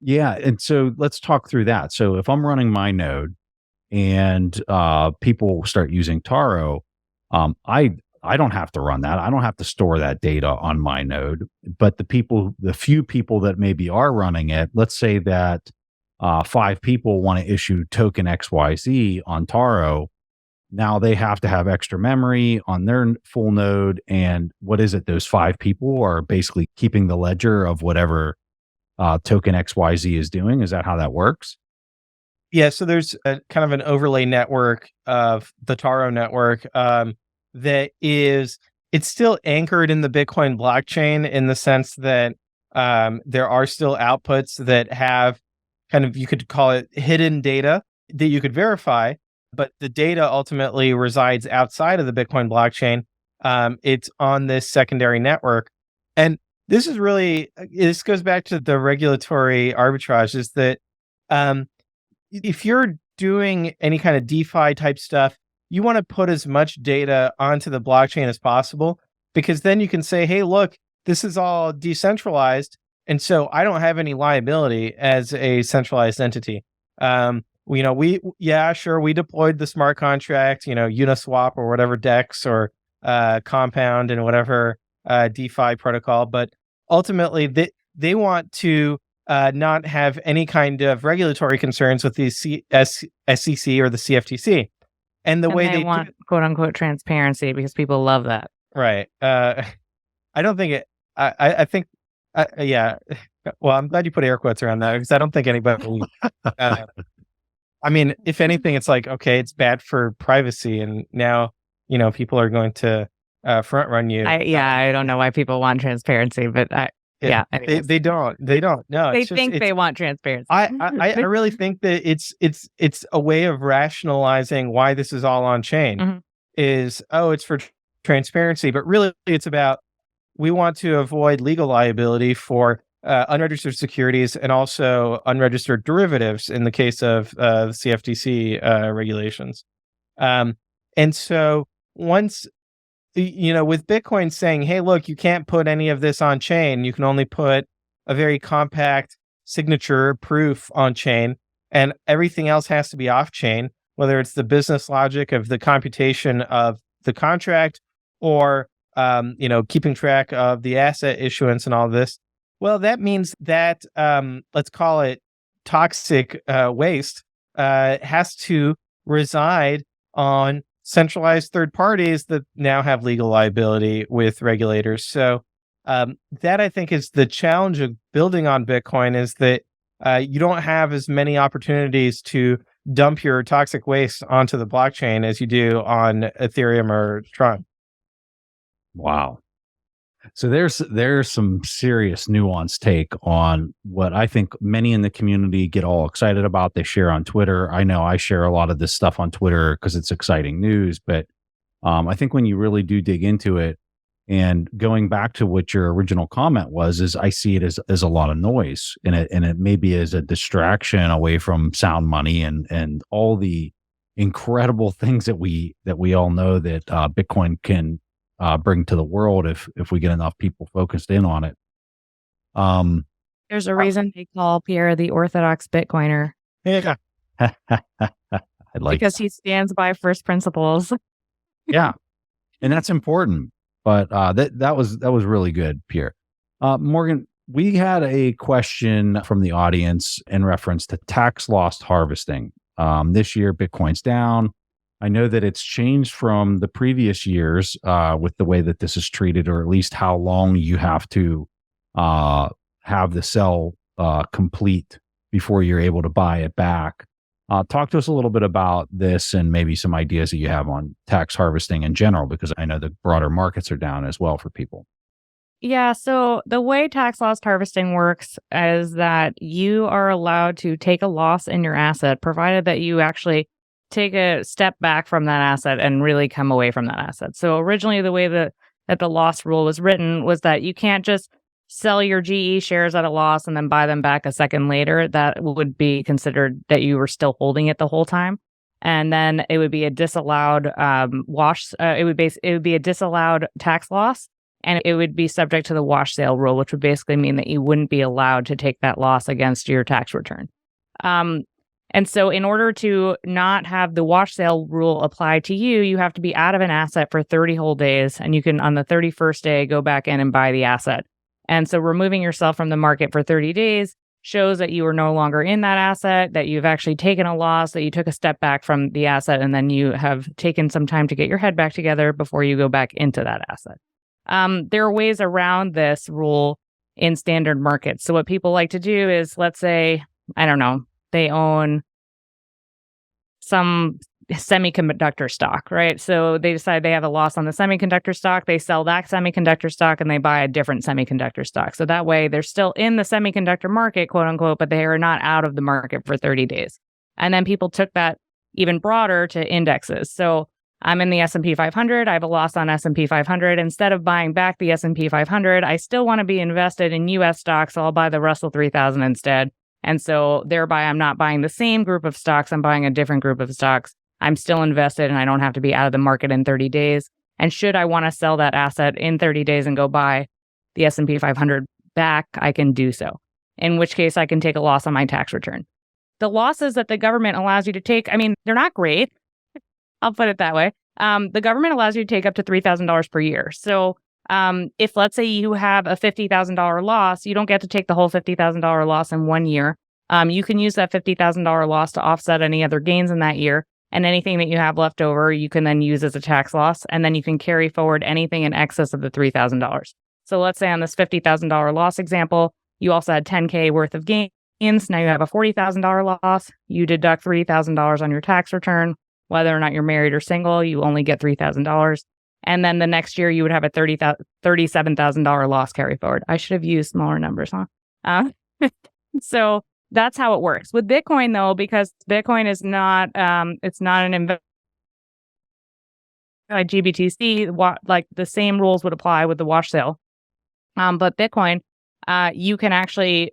S3: Yeah. And so let's talk through that. So if I'm running my node and people start using Taro, I don't have to run that. I don't have to store that data on my node. But the few people that maybe are running it, let's say that 5 people want to issue token XYZ on Taro. Now they have to have extra memory on their full node. And what is it? Those 5 people are basically keeping the ledger of whatever token XYZ is doing. Is that how that works?
S1: Yeah, so there's a kind of an overlay network of the Taro network it's still anchored in the Bitcoin blockchain in the sense that there are still outputs that have kind of, you could call it hidden data that you could verify, but the data ultimately resides outside of the Bitcoin blockchain. It's on this secondary network. And this goes back to the regulatory arbitrage, is that if you're doing any kind of DeFi type stuff, you want to put as much data onto the blockchain as possible, because then you can say, hey, look, this is all decentralized. And so I don't have any liability as a centralized entity. We deployed the smart contract, Uniswap or whatever DEX or Compound and whatever DeFi protocol. But ultimately, they want to not have any kind of regulatory concerns with the SEC or the CFTC. And they
S2: want quote unquote transparency because people love that.
S1: Right. I don't think I think Yeah. Well, I'm glad you put air quotes around that because I don't think anybody. I mean, if anything, it's like, okay, it's bad for privacy, and now people are going to front run you.
S2: I don't know why people want transparency, but
S1: they don't. No,
S2: they think they want transparency.
S1: I really think that it's a way of rationalizing why this is all on chain.
S2: Mhm.
S1: It's for transparency, but really it's about we want to avoid legal liability for unregistered securities and also unregistered derivatives in the case of the CFTC regulations. And so once, with Bitcoin saying, hey, look, you can't put any of this on chain. You can only put a very compact signature proof on chain, and everything else has to be off chain, whether it's the business logic of the computation of the contract or keeping track of the asset issuance and all this. Well, that means that let's call it toxic waste has to reside on centralized third parties that now have legal liability with regulators. So that I think is the challenge of building on Bitcoin, is that you don't have as many opportunities to dump your toxic waste onto the blockchain as you do on Ethereum or Tron.
S3: Wow. So there's some serious nuanced take on what I think many in the community get all excited about. They share on Twitter. I know I share a lot of this stuff on Twitter because it's exciting news, but I think when you really do dig into it, and going back to what your original comment was, is I see it as a lot of noise, and it maybe is a distraction away from sound money and all the incredible things that we all know that Bitcoin can bring to the world if we get enough people focused in on it.
S2: There's a reason they call Pierre the Orthodox Bitcoiner.
S1: Yeah.
S2: Because he stands by first principles.
S3: Yeah. And that's important. But that was really good, Pierre. Morgan, we had a question from the audience in reference to tax loss harvesting. This year, Bitcoin's down. I know that it's changed from the previous years with the way that this is treated, or at least how long you have to have the sell complete before you're able to buy it back. Talk to us a little bit about this and maybe some ideas that you have on tax harvesting in general, because I know the broader markets are down as well for people.
S2: Yeah, so the way tax loss harvesting works is that you are allowed to take a loss in your asset, provided that you actually take a step back from that asset and really come away from that asset. So originally the way that the loss rule was written was that you can't just sell your GE shares at a loss and then buy them back a second later. That would be considered that you were still holding it the whole time. And then it would be a disallowed it would be a disallowed tax loss, and it would be subject to the wash sale rule, which would basically mean that you wouldn't be allowed to take that loss against your tax return. And so in order to not have the wash sale rule apply to you, you have to be out of an asset for 30 whole days, and you can on the 31st day go back in and buy the asset. And so removing yourself from the market for 30 days shows that you are no longer in that asset, that you've actually taken a loss, that you took a step back from the asset, and then you have taken some time to get your head back together before you go back into that asset. There are ways around this rule in standard markets. So what people like to do is, let's say, I don't know, they own some semiconductor stock, right? So they decide they have a loss on the semiconductor stock. They sell that semiconductor stock and they buy a different semiconductor stock. So that way they're still in the semiconductor market, quote unquote, but they are not out of the market for 30 days. And then people took that even broader to indexes. So I'm in the S&P 500. I have a loss on S&P 500. Instead of buying back the S&P 500, I still want to be invested in U.S. stocks. So I'll buy the Russell 3000 instead. And so thereby I'm not buying the same group of stocks. I'm buying a different group of stocks. I'm still invested and I don't have to be out of the market in 30 days. And should I want to sell that asset in 30 days and go buy the S&P 500 back, I can do so, in which case I can take a loss on my tax return. The losses that the government allows you to take, I mean, they're not great. I'll put it that way. The government allows you to take up to $3,000 per year. So if let's say you have a $50,000 loss, you don't get to take the whole $50,000 loss in 1 year. You can use that $50,000 loss to offset any other gains in that year. And anything that you have left over, you can then use as a tax loss. And then you can carry forward anything in excess of the $3,000. So let's say on this $50,000 loss example, you also had $10K worth of gains. Now you have a $40,000 loss. You deduct $3,000 on your tax return. Whether or not you're married or single, you only get $3,000. And then the next year you would have a $37,000 loss carry forward. I should have used smaller numbers, huh? So that's how it works. With Bitcoin, though, because Bitcoin is not, it's not an investment like GBTC, like the same rules would apply with the wash sale. But Bitcoin, you can actually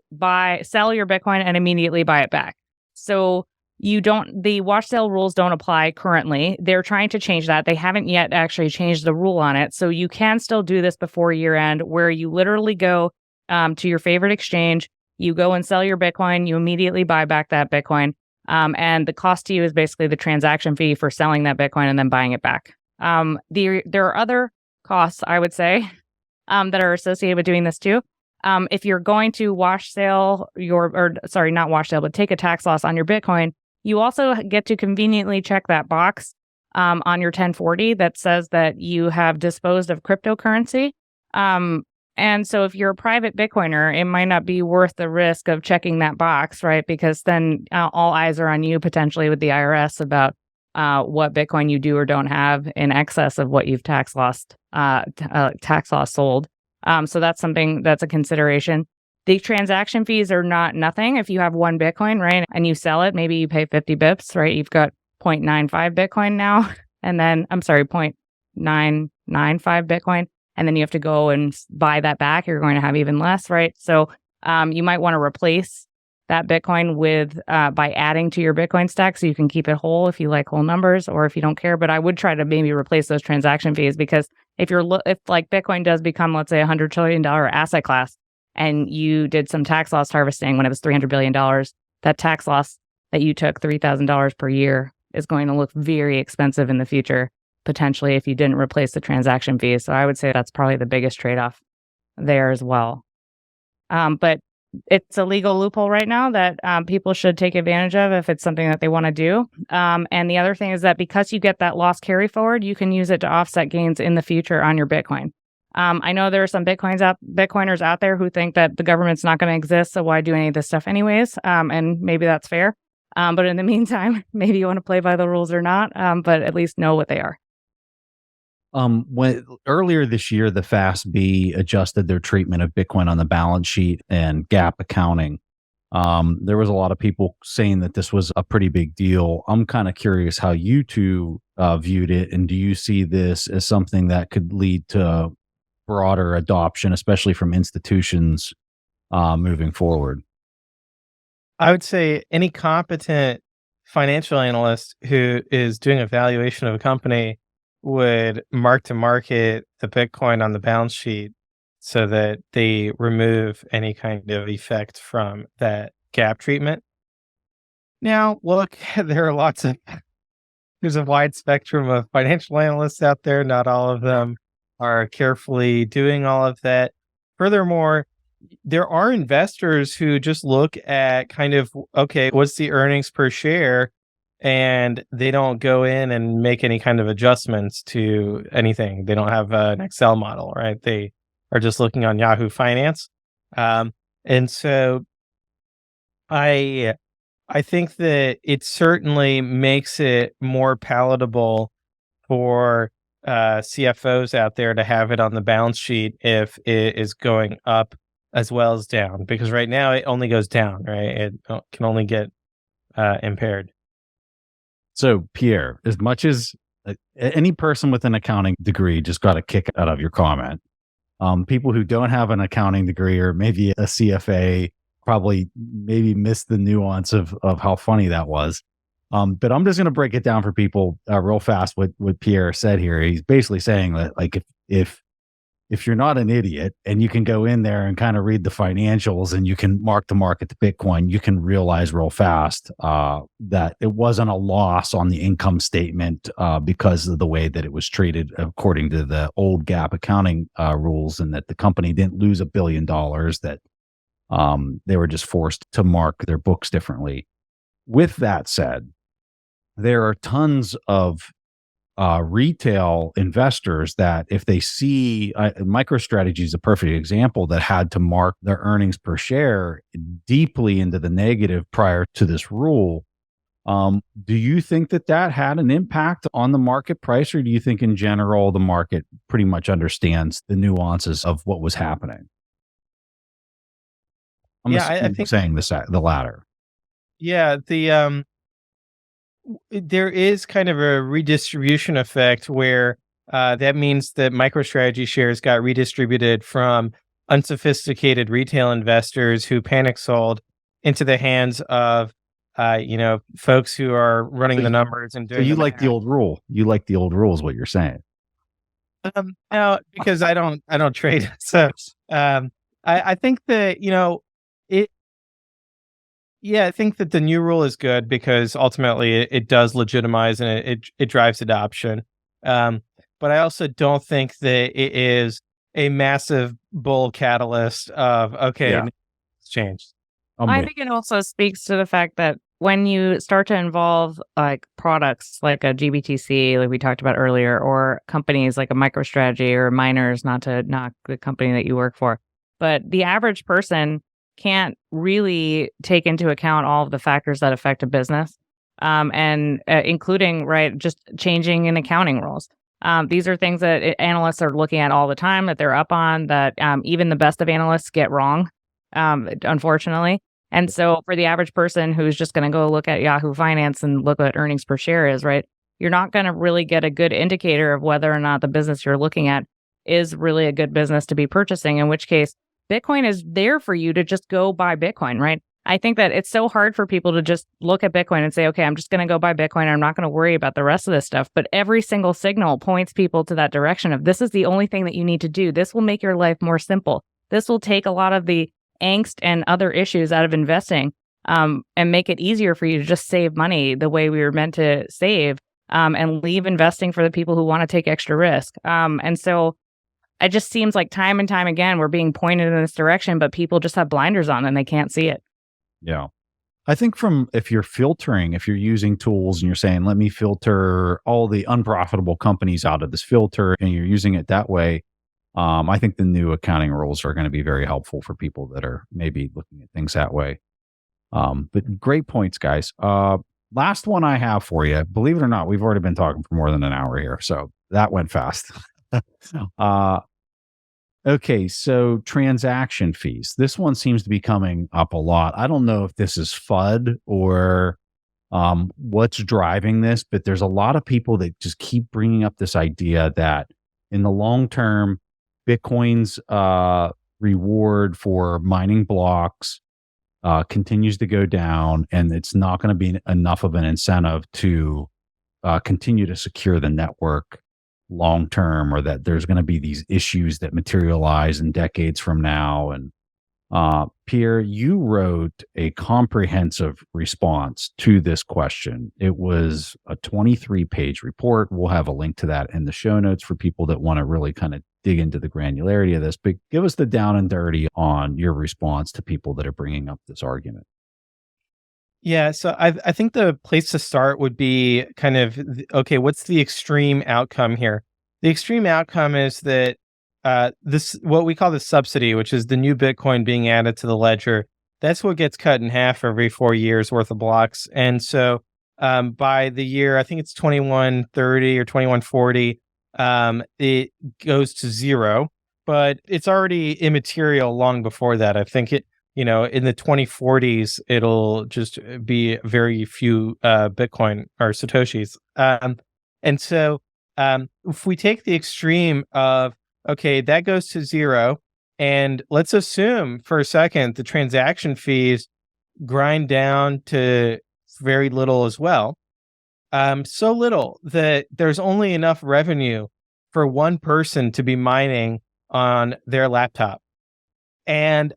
S2: sell your Bitcoin and immediately buy it back. So the wash sale rules don't apply currently. They're trying to change that. They haven't yet actually changed the rule on it. So you can still do this before year end, where you literally go to your favorite exchange, you go and sell your Bitcoin, you immediately buy back that Bitcoin. And the cost to you is basically the transaction fee for selling that Bitcoin and then buying it back. There are other costs, I would say, that are associated with doing this too. If you're going to wash sale not wash sale, but take a tax loss on your Bitcoin, you also get to conveniently check that box on your 1040 that says that you have disposed of cryptocurrency. And so if you're a private Bitcoiner, it might not be worth the risk of checking that box, right? Because then all eyes are on you potentially with the IRS about what Bitcoin you do or don't have in excess of what you've tax loss sold. So that's something that's a consideration. The transaction fees are not nothing. If you have one Bitcoin, right, and you sell it, maybe you pay 50 bips, right? You've got 0.95 Bitcoin now, and then, 0.995 Bitcoin. And then you have to go and buy that back. You're going to have even less, right? So you might want to replace that Bitcoin with by adding to your Bitcoin stack so you can keep it whole if you like whole numbers or if you don't care. But I would try to maybe replace those transaction fees, because if like Bitcoin does become, let's say, $100 trillion asset class, and you did some tax loss harvesting when it was $300 billion, that tax loss that you took $3,000 per year is going to look very expensive in the future, potentially, if you didn't replace the transaction fees. So I would say that's probably the biggest trade-off there as well. But it's a legal loophole right now that people should take advantage of if it's something that they want to do. And the other thing is that because you get that loss carry forward, you can use it to offset gains in the future on your Bitcoin. I know there are some Bitcoiners out there who think that the government's not going to exist, so why do any of this stuff anyways? And maybe that's fair. But in the meantime, maybe you want to play by the rules or not, but at least know what they are.
S3: When earlier this year, the FASB adjusted their treatment of Bitcoin on the balance sheet and GAAP accounting. There was a lot of people saying that this was a pretty big deal. I'm kind of curious how you two viewed it, and do you see this as something that could lead to broader adoption, especially from institutions moving forward?
S1: I would say any competent financial analyst who is doing a valuation of a company would mark to market the Bitcoin on the balance sheet so that they remove any kind of effect from that GAAP treatment. Now, look, there's a wide spectrum of financial analysts out there. Not all of them are carefully doing all of that. Furthermore, there are investors who just look at kind of, okay, what's the earnings per share? And they don't go in and make any kind of adjustments to anything. They don't have an Excel model, right? They are just looking on Yahoo Finance. And so I think that it certainly makes it more palatable for CFOs out there to have it on the balance sheet if it is going up as well as down, because right now it only goes down, right? It can only get impaired.
S3: So, Pierre, as much as any person with an accounting degree just got a kick out of your comment, people who don't have an accounting degree or maybe a CFA probably maybe missed the nuance of how funny that was. But I'm just going to break it down for people real fast. What Pierre said here, he's basically saying that, like, if you're not an idiot and you can go in there and kind of read the financials and you can mark to market the Bitcoin, you can realize real fast that it wasn't a loss on the income statement because of the way that it was treated according to the old GAAP accounting rules, and that the company didn't lose $1 billion, that they were just forced to mark their books differently. With that said, there are tons of retail investors that if they see MicroStrategy is a perfect example that had to mark their earnings per share deeply into the negative prior to this rule. Do you think that had an impact on the market price, or do you think in general the market pretty much understands the nuances of what was happening? I think saying the latter.
S1: Yeah, there is kind of a redistribution effect where that means that MicroStrategy shares got redistributed from unsophisticated retail investors who panic sold into the hands of folks who are running the numbers and doing.
S3: So you like the old rule? You like the old rule is what you're saying?
S1: No, because I don't trade. So I think that it. Yeah, I think that the new rule is good because ultimately it does legitimize and it drives adoption. But I also don't think that it is a massive bull catalyst of it's changed.
S2: I think it also speaks to the fact that when you start to involve like products like a GBTC, like we talked about earlier, or companies like a MicroStrategy or miners, not to knock the company that you work for, but the average person can't really take into account all of the factors that affect a business, and including, right, just changing in accounting rules. These are things that analysts are looking at all the time, that they're up on, that even the best of analysts get wrong, unfortunately. And so for the average person who's just going to go look at Yahoo Finance and look what earnings per share is, right, you're not going to really get a good indicator of whether or not the business you're looking at is really a good business to be purchasing, in which case Bitcoin is there for you to just go buy Bitcoin, right? I think that it's so hard for people to just look at Bitcoin and say, okay, I'm just going to go buy Bitcoin. I'm not going to worry about the rest of this stuff. But every single signal points people to that direction of this is the only thing that you need to do. This will make your life more simple. This will take a lot of the angst and other issues out of investing, and make it easier for you to just save money the way we were meant to save, and leave investing for the people who want to take extra risk. And so it just seems like time and time again, we're being pointed in this direction, but people just have blinders on and they can't see it.
S3: Yeah. I think if you're using tools and you're saying, let me filter all the unprofitable companies out of this filter, and you're using it that way, I think the new accounting rules are going to be very helpful for people that are maybe looking at things that way. But great points, guys. Last one I have for you. Believe it or not, we've already been talking for more than an hour here, so that went fast. Okay, so transaction fees. This one seems to be coming up a lot. I don't know if this is FUD or what's driving this, but there's a lot of people that just keep bringing up this idea that in the long term, Bitcoin's reward for mining blocks continues to go down, and it's not going to be enough of an incentive to continue to secure the network long term, or that there's going to be these issues that materialize in decades from now. And Pierre, you wrote a comprehensive response to this question. It was a 23-page report. We'll have a link to that in the show notes for people that want to really kind of dig into the granularity of this. But give us the down and dirty on your response to people that are bringing up this argument.
S1: Yeah, so I think the place to start would be kind of, okay, what's the extreme outcome here? The extreme outcome is that this, what we call the subsidy, which is the new Bitcoin being added to the ledger, that's what gets cut in half every 4 years worth of blocks. And so by the year, I think it's 2130 or 2140, it goes to zero, but it's already immaterial long before that. I think in the 2040s, it'll just be very few Bitcoin or Satoshis. And so if we take the extreme of, okay, that goes to zero, and let's assume for a second the transaction fees grind down to very little as well. So little that there's only enough revenue for one person to be mining on their laptop. And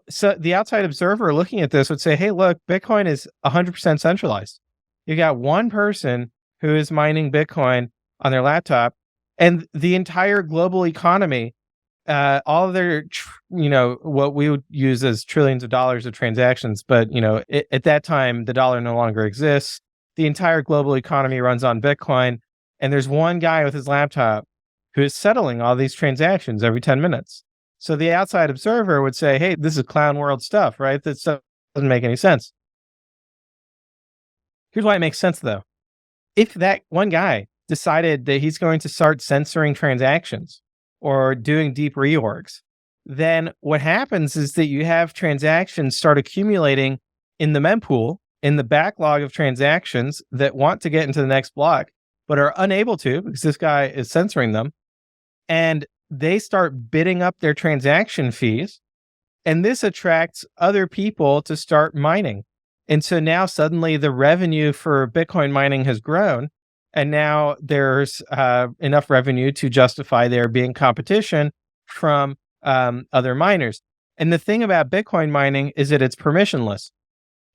S1: so the outside observer looking at this would say, hey, look, Bitcoin is 100% centralized. You got one person who is mining Bitcoin on their laptop, and the entire global economy, all of their, what we would use as trillions of dollars of transactions. But, at that time, the dollar no longer exists. The entire global economy runs on Bitcoin. and there's one guy with his laptop who is settling all these transactions every 10 minutes. So the outside observer would say, hey, this is clown world stuff, right? This stuff doesn't make any sense. Here's why it makes sense, though. If that one guy decided that he's going to start censoring transactions or doing deep reorgs, then what happens is that you have transactions start accumulating in the mempool, in the backlog of transactions that want to get into the next block, but are unable to because this guy is censoring them. And they start bidding up their transaction fees. And this attracts other people to start mining. And so now suddenly the revenue for Bitcoin mining has grown. And now there's enough revenue to justify there being competition from other miners. And the thing about Bitcoin mining is that it's permissionless.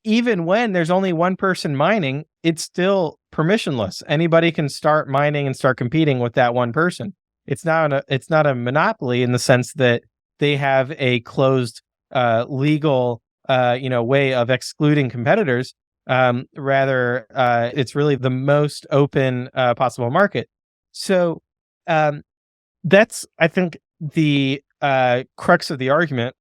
S1: Even when there's only one person mining, it's still permissionless. Anybody can start mining and start competing with that one person. It's not a monopoly in the sense that they have a closed legal way of excluding competitors. Rather, it's really the most open possible market. So that's, I think, the crux of the argument.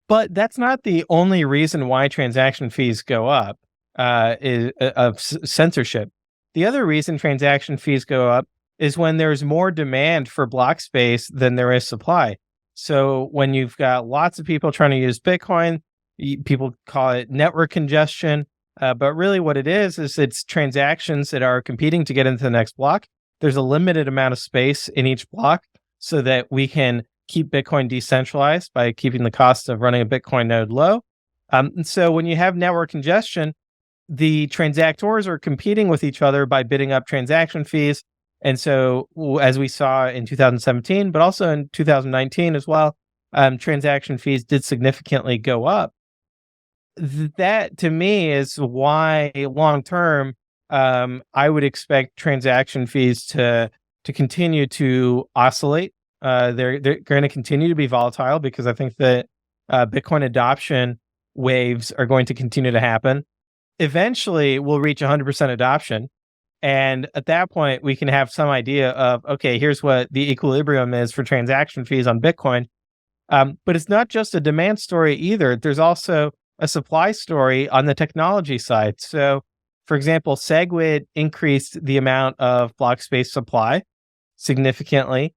S1: But that's not the only reason why transaction fees go up of censorship. The other reason transaction fees go up is when there's more demand for block space than there is supply. So when you've got lots of people trying to use Bitcoin, people call it network congestion. But really what it is it's transactions that are competing to get into the next block. There's a limited amount of space in each block so that we can keep Bitcoin decentralized by keeping the cost of running a Bitcoin node low. And so when you have network congestion, the transactors are competing with each other by bidding up transaction fees. And so as we saw in 2017, but also in 2019 as well, transaction fees did significantly go up. That to me is why long-term, I would expect transaction fees to continue to oscillate. They're going to continue to be volatile because I think that Bitcoin adoption waves are going to continue to happen. Eventually, we'll reach 100% adoption. And at that point, we can have some idea of, okay, here's what the equilibrium is for transaction fees on Bitcoin. But it's not just a demand story either. There's also a supply story on the technology side. So, for example, SegWit increased the amount of block space supply significantly.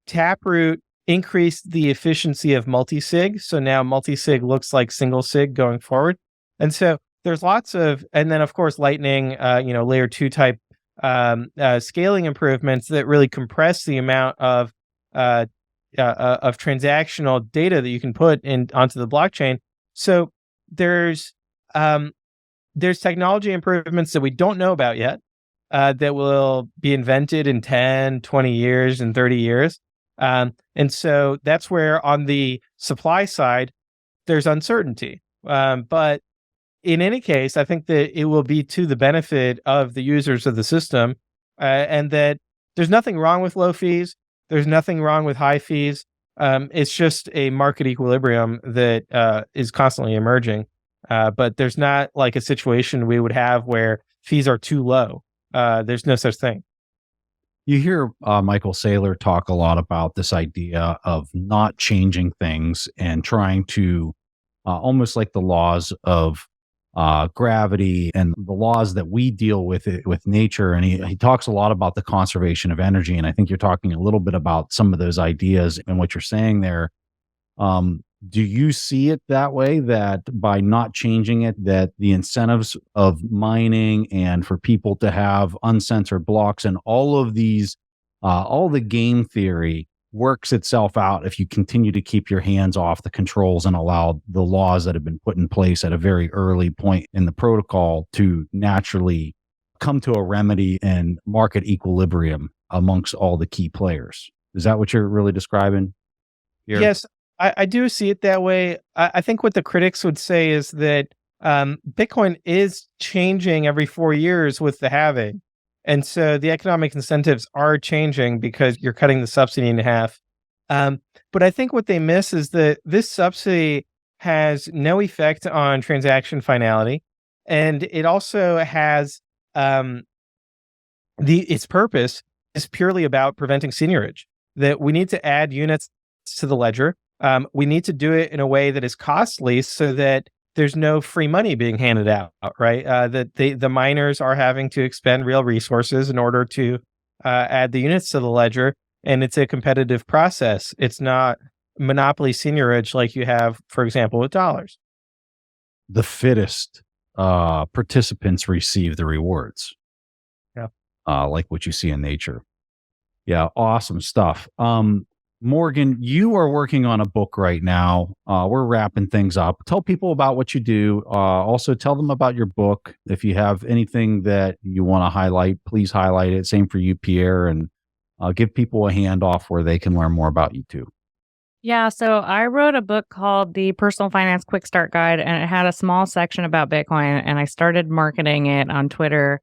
S1: Taproot increased the efficiency of multi-sig. So now multi-sig looks like single sig going forward. And so there's lots of, and then of course, Lightning, layer 2 type scaling improvements that really compress the amount of transactional data that you can put onto the blockchain. So there's technology improvements that we don't know about yet that will be invented in 10, 20 years and 30 years. And so that's where on the supply side, there's uncertainty. But in any case, I think that it will be to the benefit of the users of the system, and that there's nothing wrong with low fees. There's nothing wrong with high fees. It's just a market equilibrium that is constantly emerging. But there's not like a situation we would have where fees are too low. There's no such thing.
S3: You hear Michael Saylor talk a lot about this idea of not changing things and trying to almost like the laws of gravity and the laws that we deal with nature. And he talks a lot about the conservation of energy. And I think you're talking a little bit about some of those ideas and what you're saying there. Do you see it that way, that by not changing it, that the incentives of mining and for people to have uncensored blocks and all of these, all the game theory works itself out if you continue to keep your hands off the controls and allow the laws that have been put in place at a very early point in the protocol to naturally come to a remedy and market equilibrium amongst all the key players? Is that what you're really describing here?
S1: Yes, I do see it that way. I think what the critics would say is that Bitcoin is changing every 4 years with the halving. And so the economic incentives are changing because you're cutting the subsidy in half. But I think what they miss is that this subsidy has no effect on transaction finality. And it also has, or its purpose is purely about preventing seigniorage, that we need to add units to the ledger. We need to do it in a way that is costly so that there's no free money being handed out, right? That the miners are having to expend real resources in order to add the units to the ledger. And it's a competitive process. It's not monopoly seigniorage like you have, for example, with dollars.
S3: The fittest participants receive the rewards.
S1: Yeah.
S3: Like what you see in nature. Yeah, awesome stuff. Morgan, you are working on a book right now. We're wrapping things up. Tell people about what you do. Also, tell them about your book. If you have anything that you want to highlight, please highlight it. Same for you, Pierre, and give people a handoff where they can learn more about you too.
S2: Yeah, so I wrote a book called The Personal Finance Quick Start Guide, and it had a small section about Bitcoin, and I started marketing it on Twitter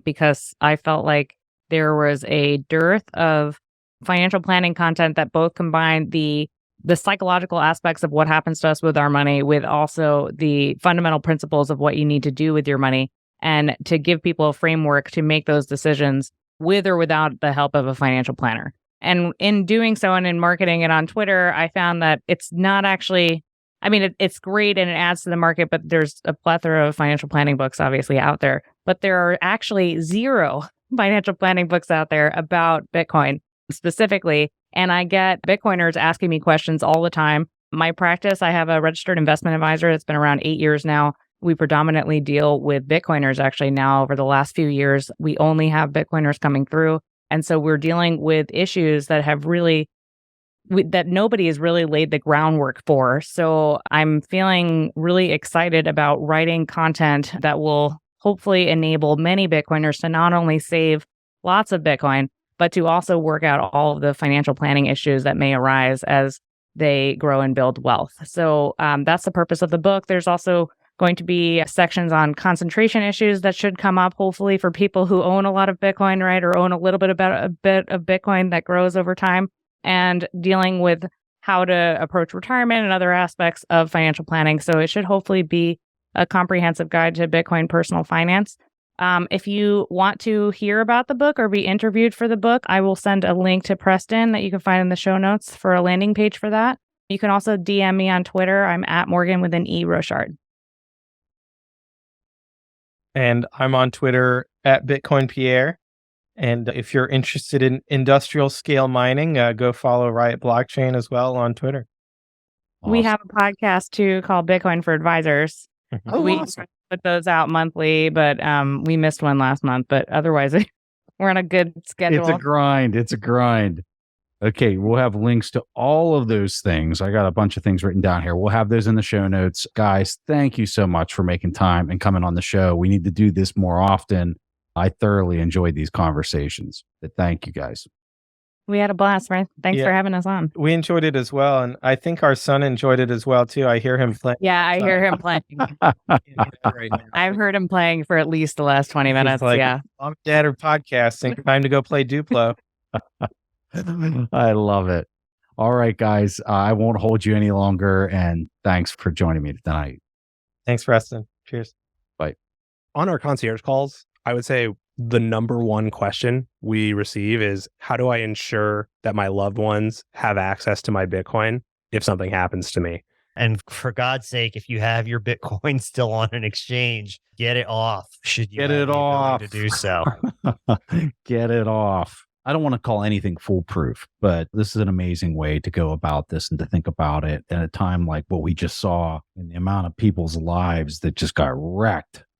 S2: because I felt like there was a dearth of financial planning content that both combined the psychological aspects of what happens to us with our money with also the fundamental principles of what you need to do with your money, and to give people a framework to make those decisions with or without the help of a financial planner. And in doing so and in marketing it on Twitter, I found that it's not actually, I mean, it's great and it adds to the market, but there's a plethora of financial planning books obviously out there. But there are actually 0 financial planning books out there about Bitcoin specifically. And I get Bitcoiners asking me questions all the time. My practice, I have a registered investment advisor that's been around 8 years now. We predominantly deal with Bitcoiners actually now. Over the last few years, we only have Bitcoiners coming through. And so we're dealing with issues that have really, that nobody has really laid the groundwork for. So I'm feeling really excited about writing content that will hopefully enable many Bitcoiners to not only save lots of Bitcoin, but to also work out all of the financial planning issues that may arise as they grow and build wealth. So that's the purpose of the book. There's also going to be sections on concentration issues that should come up, hopefully, for people who own a lot of Bitcoin, right, or own a little bit of Bitcoin that grows over time, and dealing with how to approach retirement and other aspects of financial planning. So it should hopefully be a comprehensive guide to Bitcoin personal finance. If you want to hear about the book or be interviewed for the book, I will send a link to Preston that you can find in the show notes for a landing page for that. You can also DM me on Twitter. I'm at Morgan with an E Rochard.
S1: And I'm on Twitter at Bitcoin Pierre. And if you're interested in industrial scale mining, go follow Riot Blockchain as well on Twitter.
S2: Awesome. We have a podcast too called Bitcoin for Advisors. We put those out monthly, but we missed one last month. But otherwise, we're on a good schedule.
S3: It's a grind. Okay, we'll have links to all of those things. I got a bunch of things written down here. We'll have those in the show notes. Guys, thank you so much for making time and coming on the show. We need to do this more often. I thoroughly enjoyed these conversations. But thank you, guys.
S2: We had a blast, right? Thanks for having us on.
S1: We enjoyed it as well. And I think our son enjoyed it as well, too. I hear him playing.
S2: Yeah, I hear him playing. Right now. I've heard him playing for at least the last 20 minutes. Like, yeah.
S1: Mom and Dad are podcasting. Time to go play Duplo.
S3: I love it. All right, guys. I won't hold you any longer. And thanks for joining me tonight.
S1: Thanks, Preston. Cheers.
S3: Bye.
S4: On our concierge calls, I would say the number one question we receive is, how do I ensure that my loved ones have access to my Bitcoin if something happens to me?
S5: And for God's sake, if you have your Bitcoin still on an exchange, get it off. Should you
S3: get
S5: have
S3: it
S5: the
S3: off
S5: ability to do so?
S3: Get it off. I don't want to call anything foolproof, but this is an amazing way to go about this and to think about it at a time like what we just saw and the amount of people's lives that just got wrecked